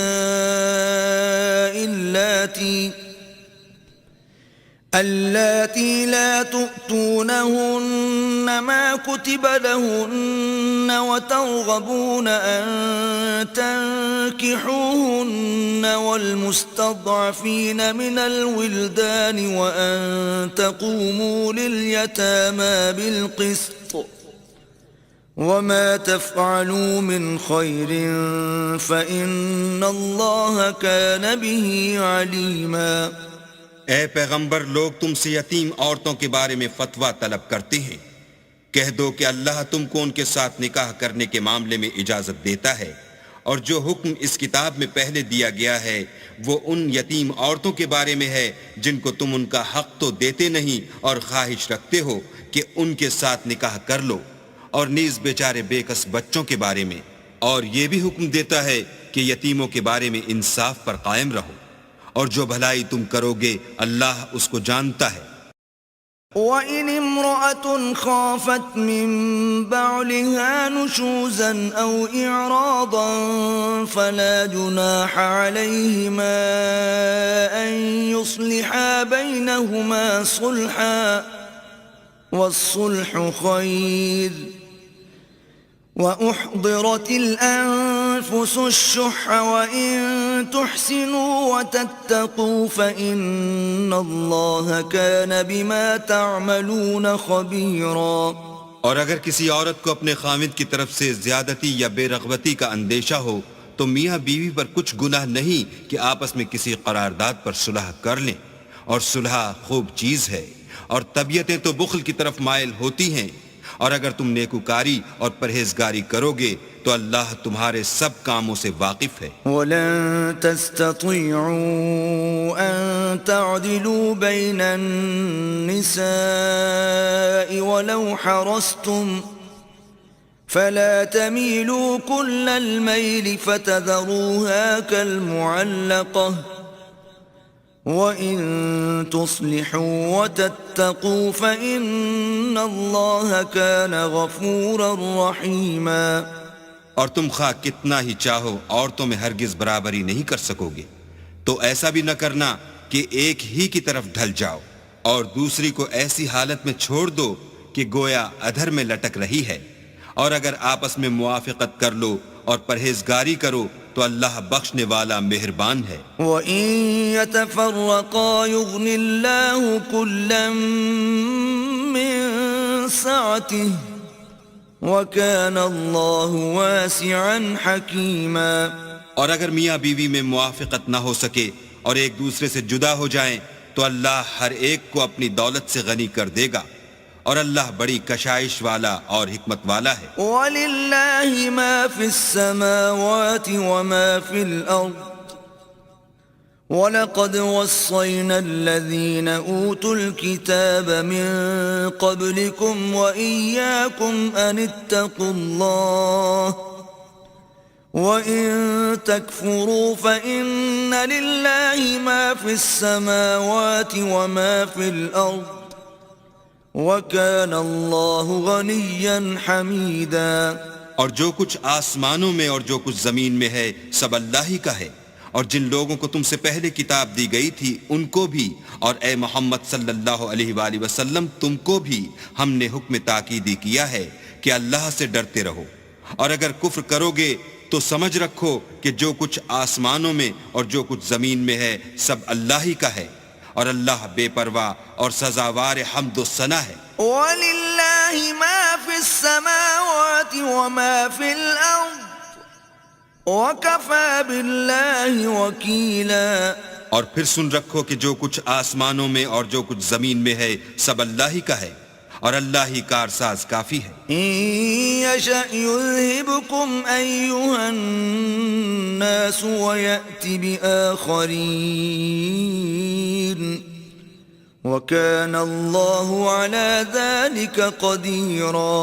A: اللاتي لا تؤتونهن ما كتب لهن وترغبون أن تنكحوهن والمستضعفين من الولدان وأن تقوموا لليتامى بالقسط وما تفعلوا من خير فإن الله كان به عليما.
B: اے پیغمبر لوگ تم سے یتیم عورتوں کے بارے میں فتویٰ طلب کرتے ہیں. کہہ دو کہ اللہ تم کو ان کے ساتھ نکاح کرنے کے معاملے میں اجازت دیتا ہے اور جو حکم اس کتاب میں پہلے دیا گیا ہے وہ ان یتیم عورتوں کے بارے میں ہے جن کو تم ان کا حق تو دیتے نہیں اور خواہش رکھتے ہو کہ ان کے ساتھ نکاح کر لو، اور نیز بیچارے بے کس بچوں کے بارے میں، اور یہ بھی حکم دیتا ہے کہ یتیموں کے بارے میں انصاف پر قائم رہو، اور جو بھلائی تم کرو گے اللہ اس کو جانتا ہے.
A: وَإِنِ امْرَأَةٌ خَافَتْ مِن بَعْلِهَا نُشُوزًا أَوْ إِعْرَاضًا فَلَا جُنَاحَ عَلَيْهِمَا أَن يُصْلِحَا بَيْنَهُمَا صُلْحًا وَالصُّلْحُ خَيْرٌ وَأُحْضِرَتِ الْأَنفُسُ الشُّحَّ وَإِن تُحْسِنُوا وَتَتَّقُوا فَإِنَّ اللَّهَ كَانَ بِمَا تَعْمَلُونَ خَبِيرًا.
B: اور اگر کسی عورت کو اپنے خاوند کی طرف سے زیادتی یا بے رغبتی کا اندیشہ ہو تو میاں بیوی پر کچھ گناہ نہیں کہ آپس میں کسی قرارداد پر صلح کر لیں، اور صلح خوب چیز ہے، اور طبیعتیں تو بخل کی طرف مائل ہوتی ہیں، اور اگر تم نیکوکاری اور پرہیزگاری کرو گے تو اللہ تمہارے سب کاموں سے واقف ہے.
A: وَلَن تَسْتَطِيعُوا أَن تَعْدِلُوا بَيْنَ النِّسَاءِ وَلَوْ حَرَصْتُمْ فَلَا تَمِيلُوا كُلَّ الْمَيْلِ فَتَذَرُوهَا كَالْمُعَلَّقَةِ وَإِن تُصْلِحُوا وَتَتَّقُوا فَإِنَّ اللَّهَ كَانَ غَفُورًا رَحِيمًا.
B: اور تم خواہ کتنا ہی چاہو عورتوں میں ہرگز برابری نہیں کر سکو گے، تو ایسا بھی نہ کرنا کہ ایک ہی کی طرف ڈھل جاؤ اور دوسری کو ایسی حالت میں چھوڑ دو کہ گویا ادھر میں لٹک رہی ہے، اور اگر آپس میں موافقت کر لو اور پرہیزگاری کرو تو اللہ بخشنے والا مہربان ہے.
A: وَإِن يَتَفَرَّقَا يُغْنِ اللَّهُ كُلًّا مِّن سَعَتِهِ وَكَانَ اللَّهُ وَاسِعًا حَكِيمًا.
B: اور اگر میاں بیوی میں موافقت نہ ہو سکے اور ایک دوسرے سے جدا ہو جائیں تو اللہ ہر ایک کو اپنی دولت سے غنی کر دے گا، اور اللہ بڑی کشائش والا اور حکمت والا ہے.
A: وَلِلَّهِ مَا فِي السَّمَاوَاتِ وَمَا فِي الْأَرْضِ وَلَقَدْ وَصَّيْنَا الَّذِينَ أُوتُوا الْكِتَابَ مِن قَبْلِكُمْ وَإِيَّاكُمْ أَنِ اتَّقُوا اللَّهَ وَإِن تَكْفُرُوا فَإِنَّ لِلَّهِ مَا فِي السَّمَاوَاتِ وَمَا فِي الْأَرْضِ وَكَانَ اللَّهُ غَنِيًّا حَمِيدًا۔
B: اور جو کچھ آسمانوں میں اور جو کچھ زمین میں ہے سب اللہ ہی کا ہے، اور جن لوگوں کو تم سے پہلے کتاب دی گئی تھی ان کو بھی، اور اے محمد صلی اللہ علیہ وآلہ وسلم تم کو بھی ہم نے حکم تاکیدی کیا ہے کہ اللہ سے ڈرتے رہو، اور اگر کفر کرو گے تو سمجھ رکھو کہ جو کچھ آسمانوں میں اور جو کچھ زمین میں ہے سب اللہ ہی کا ہے، اور اللہ بے پرواہ اور سزاوار حمد و ثنا ہے۔
A: وَلِلَّهِ مَا فِي السَّمَاوَاتِ وَمَا فِي الْأَرْضِ وَكَفَى بِاللَّهِ وَكِيلًا۔
B: اور پھر سن رکھو کہ جو کچھ آسمانوں میں اور جو کچھ زمین میں ہے سب اللہ ہی کا ہے، اور اللہ ہی کارساز کافی ہے۔
A: إِن يَشَأْ يُذْهِبْكُمْ أَيُّهَا النَّاسُ وَيَأْتِ بِآخَرِينَ وَكَانَ اللَّهُ عَلَى ذَلِكَ قَدِيرًا۔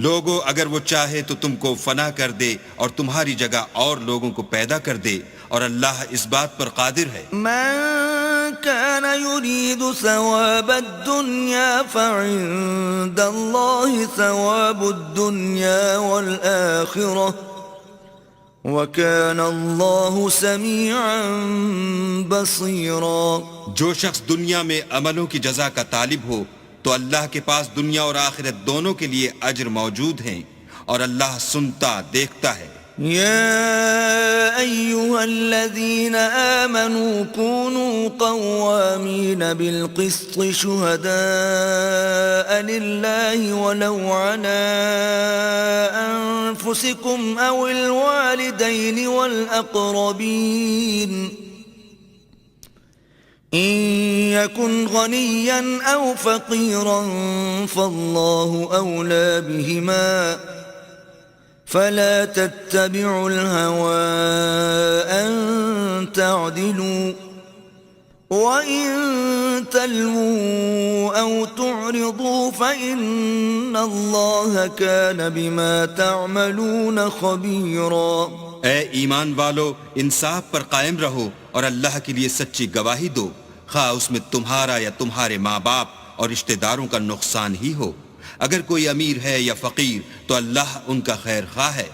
B: لوگو اگر وہ چاہے تو تم کو فنا کر دے اور تمہاری جگہ اور لوگوں کو پیدا کر دے، اور اللہ اس بات پر قادر ہے۔
A: من كان يريد ثواب الدنيا فعند الله ثواب الدنيا والآخرة وكان الله سميعا بصيرا۔
B: جو شخص دنیا میں عملوں کی جزا کا طالب ہو تو اللہ کے پاس دنیا اور آخرت دونوں کے لیے اجر موجود ہیں، اور اللہ سنتا دیکھتا ہے۔
A: يا أيها الذين آمنوا كونوا قوامين بالقسط شهداء لله ولو على أنفسكم أو الوالدين والأقربين إن يكن غنيا أو فقيرا فالله أولى بهما فلا تتبعوا الهوى أن تعدلوا وإن تلووا أو تعرضوا فإن الله كان بما تعملون خبيرا۔
B: اے ایمان والو، انصاف پر قائم رہو اور اللہ کے لیے سچی گواہی دو، خواہ اس میں تمہارا یا تمہارے ماں باپ اور رشتہ داروں کا نقصان ہی ہو۔ اگر کوئی امیر ہے یا فقیر تو اللہ ان کا خیر خواہ ہے،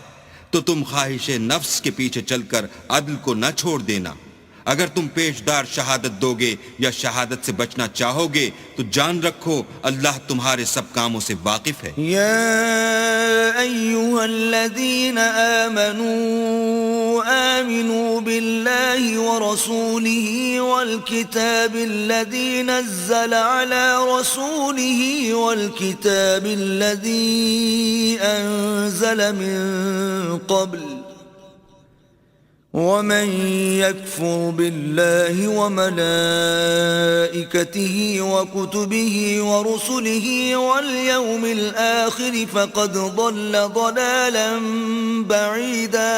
B: تو تم خواہش نفس کے پیچھے چل کر عدل کو نہ چھوڑ دینا۔ اگر تم پیشدار شہادت دو گے یا شہادت سے بچنا چاہو گے تو جان رکھو اللہ تمہارے سب کاموں سے واقف ہے۔
A: یا ایھا الذین آمنوا آمنوا باللہ ورسولہ والکتاب الذی نزل علی رسولہ والکتاب الذی انزل من قبل ومن يكفر بالله وملائكته وكتبه ورسله واليوم الآخر فقد ضل ضلالا بعيدا۔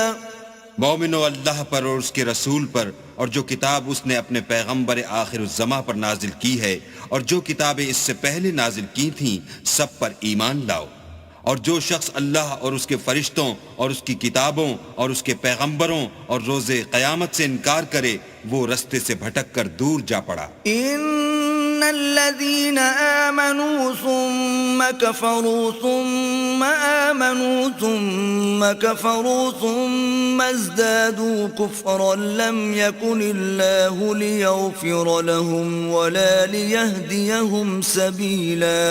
B: مومنو، اللہ پر اور اس کے رسول پر اور جو کتاب اس نے اپنے پیغمبر آخر الزماں پر نازل کی ہے اور جو کتابیں اس سے پہلے نازل کی تھیں سب پر ایمان لاؤ، اور جو شخص اللہ اور اس کے فرشتوں اور اس کی کتابوں اور اس کے پیغمبروں اور روز قیامت سے انکار کرے وہ رستے سے بھٹک کر دور جا پڑا۔
A: ان الذين آمنوا ثم كفروا ثم آمنوا ثم كفروا ثم ازدادوا كفرا لم يكن الله ليغفر لهم ولا ليهديهم سبيلا۔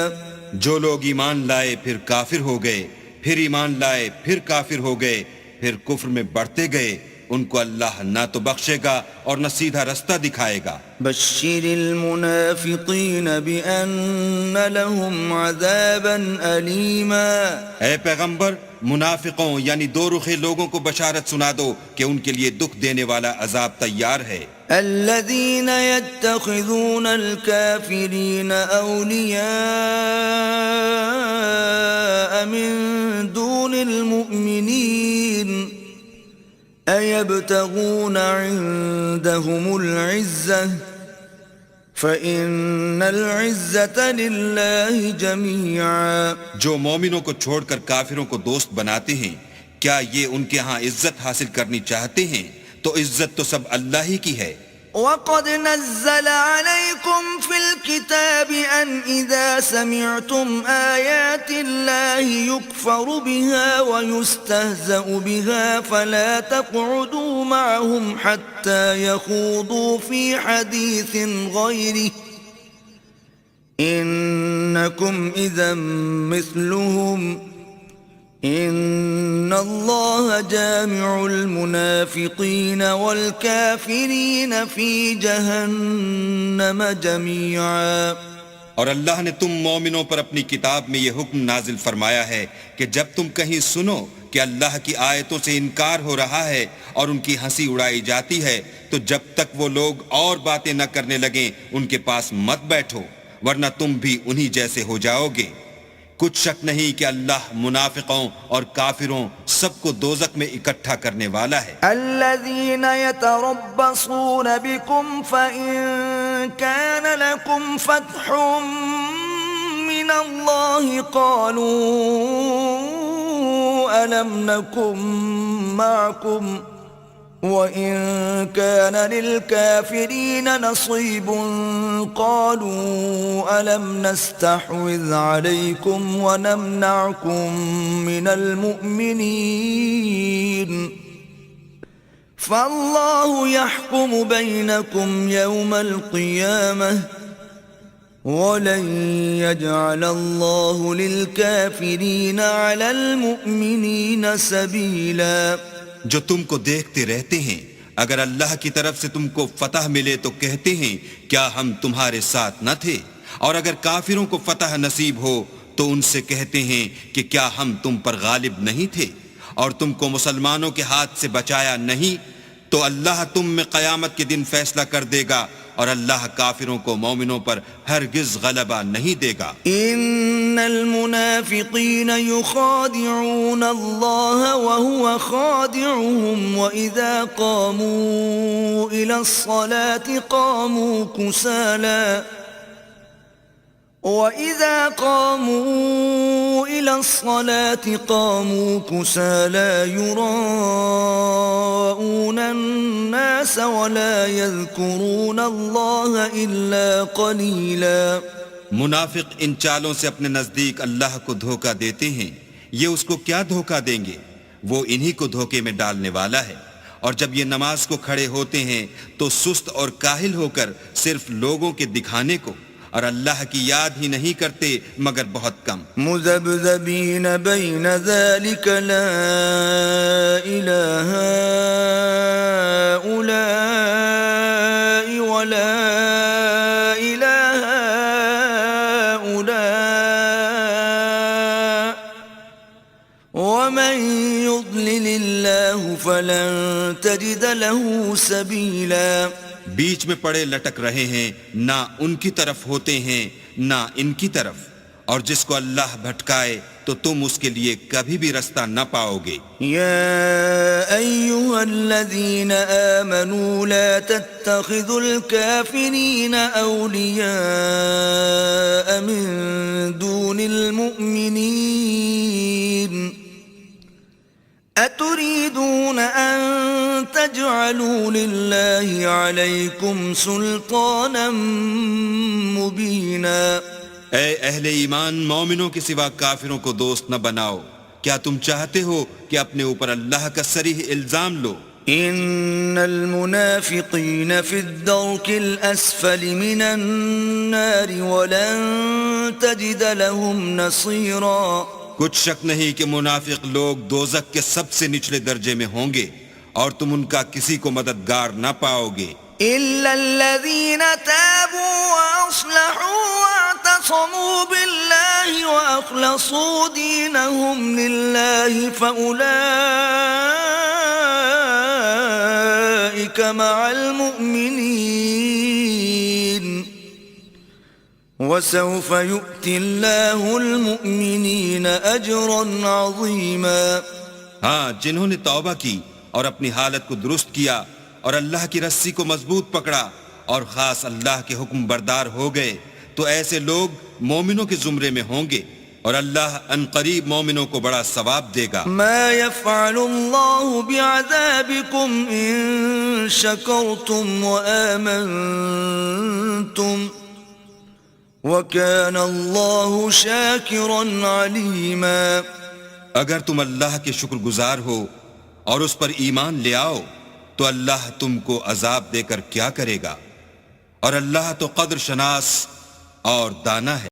B: جو لوگ ایمان لائے پھر کافر ہو گئے، پھر ایمان لائے پھر کافر ہو گئے، پھر کفر میں بڑھتے گئے، ان کو اللہ نہ تو بخشے گا اور نہ سیدھا رستہ دکھائے گا۔
A: بشر المنافقین بأن لهم عذابا علیما۔
B: اے پیغمبر، منافقوں یعنی دو رخے لوگوں کو بشارت سنا دو کہ ان کے لیے دکھ دینے والا عذاب تیار ہے۔
A: الذين يتخذون الكافرين أولياء من دون المؤمنين أيبتغون عندهم العزة فإن العزة لله جميعا۔
B: جو مومنوں کو چھوڑ کر کافروں کو دوست بناتے ہیں، کیا یہ ان کے ہاں عزت حاصل کرنی چاہتے ہیں تو عزت تو سب اللہ ہی کی ہے۔
A: وَقَدْ نَزَّلَ عَلَيْكُمْ فِي الْكِتَابِ أَنْ إِذَا سَمِعْتُمْ آيَاتِ اللَّهِ يُكْفَرُ بِهَا وَيُسْتَهْزَأُ بِهَا فَلَا تَقْعُدُوا مَعَهُمْ حَتَّى يَخُوضُوا فِي حَدِيثٍ غَيْرِهِ إِنَّكُمْ إِذًا مِثْلُهُمْ ان اللہ جامع المنافقین والکافرین فی جہنم جمیعا۔
B: اور اللہ نے تم مومنوں پر اپنی کتاب میں یہ حکم نازل فرمایا ہے کہ جب تم کہیں سنو کہ اللہ کی آیتوں سے انکار ہو رہا ہے اور ان کی ہنسی اڑائی جاتی ہے تو جب تک وہ لوگ اور باتیں نہ کرنے لگیں ان کے پاس مت بیٹھو، ورنہ تم بھی انہی جیسے ہو جاؤ گے۔ کچھ شک نہیں کہ اللہ منافقوں اور کافروں سب کو دوزخ میں اکٹھا کرنے والا ہے۔
A: الذین یتربصون بکم فإن کان لکم فتح من اللہ قالوا ألم نكن معكم وَإِن كَانَ لِلْكَافِرِينَ نَصِيبٌ قَالُوا أَلَمْ نَسْتَحْوِذْ عَلَيْكُمْ وَنَمْنَعْكُمْ مِنَ الْمُؤْمِنِينَ فَاللَّهُ يَحْكُمُ بَيْنَكُمْ يَوْمَ الْقِيَامَةِ وَلَنْ يَجْعَلَ اللَّهُ لِلْكَافِرِينَ عَلَى الْمُؤْمِنِينَ سَبِيلًا۔
B: جو تم کو دیکھتے رہتے ہیں، اگر اللہ کی طرف سے تم کو فتح ملے تو کہتے ہیں کیا ہم تمہارے ساتھ نہ تھے، اور اگر کافروں کو فتح نصیب ہو تو ان سے کہتے ہیں کہ کیا ہم تم پر غالب نہیں تھے اور تم کو مسلمانوں کے ہاتھ سے بچایا نہیں، تو اللہ تم میں قیامت کے دن فیصلہ کر دے گا اور اللہ کافروں کو مومنوں پر ہرگز غلبہ نہیں دے گا۔
A: ان المنافقین یخادعون اللہ وهو خادعهم وَإِذَا قاموا إلى الصلاة قاموا كسالى وَإِذَا قاموا إِلَى الصَّلَاةِ قَامُوا كُسَالَى يُرَاءُونَ النَّاسَ وَلَا يَذْكُرُونَ اللَّهَ إِلَّا قَلِيلًا۔
B: منافق ان چالوں سے اپنے نزدیک اللہ کو دھوکہ دیتے ہیں، یہ اس کو کیا دھوکہ دیں گے، وہ انہی کو دھوکے میں ڈالنے والا ہے۔ اور جب یہ نماز کو کھڑے ہوتے ہیں تو سست اور کاہل ہو کر صرف لوگوں کے دکھانے کو، اور اللہ کی یاد ہی نہیں کرتے مگر بہت کم۔
A: مذبذبین بین ذلک لا الہ ہؤلاء ولا الہ ہؤلاء ومن یضلل اللہ فلن تجد له سبیلا۔
B: بیچ میں پڑے لٹک رہے ہیں، نہ ان کی طرف ہوتے ہیں نہ ان کی طرف، اور جس کو اللہ بھٹکائے تو تم اس کے لیے کبھی بھی رستہ نہ پاؤ گے۔
A: یا ایھا الذین آمنوا لا تتخذوا الکافرین اولیاء من دون المؤمنین اتريدون ان تجعلوا لله عليكم سلطانا مبينا۔
B: اے اہل ایمان، مومنوں کے سوا کافروں کو دوست نہ بناؤ۔ کیا تم چاہتے ہو کہ اپنے اوپر اللہ کا صریح الزام لو؟
A: ان المنافقین فی الدرک الاسفل من النار ولن تجد لهم نصیرا۔
B: کچھ شک نہیں کہ منافق لوگ دوزخ کے سب سے نچلے درجے میں ہوں گے اور تم ان کا کسی کو مددگار نہ پاؤ گے۔
A: إِلَّا الَّذِينَ تَابُوا وَأَصْلَحُوا وَاعْتَصَمُوا بِاللَّهِ وَأَخْلَصُوا دِينَهُمْ لِلَّهِ فَأُولَئِكَ مَعَ الْمُؤْمِنِينَ وَسَوْفَ يُؤْتِ اللَّهُ الْمُؤْمِنِينَ أَجْرًا عَظِيمًا۔
B: ہاں، جنہوں نے توبہ کی اور اپنی حالت کو درست کیا اور اللہ کی رسی کو مضبوط پکڑا اور خاص اللہ کے حکم بردار ہو گئے تو ایسے لوگ مومنوں کے زمرے میں ہوں گے، اور اللہ ان قریب مومنوں کو بڑا ثواب دے گا.
A: ما يفعل الله بعذابكم إن شكرتم وآمنتم وكان الله شاكرا عليما.
B: اگر تم اللہ کے شکر گزار ہو اور اس پر ایمان لے آؤ تو اللہ تم کو عذاب دے کر کیا کرے گا، اور اللہ تو قدر شناس اور دانا ہے.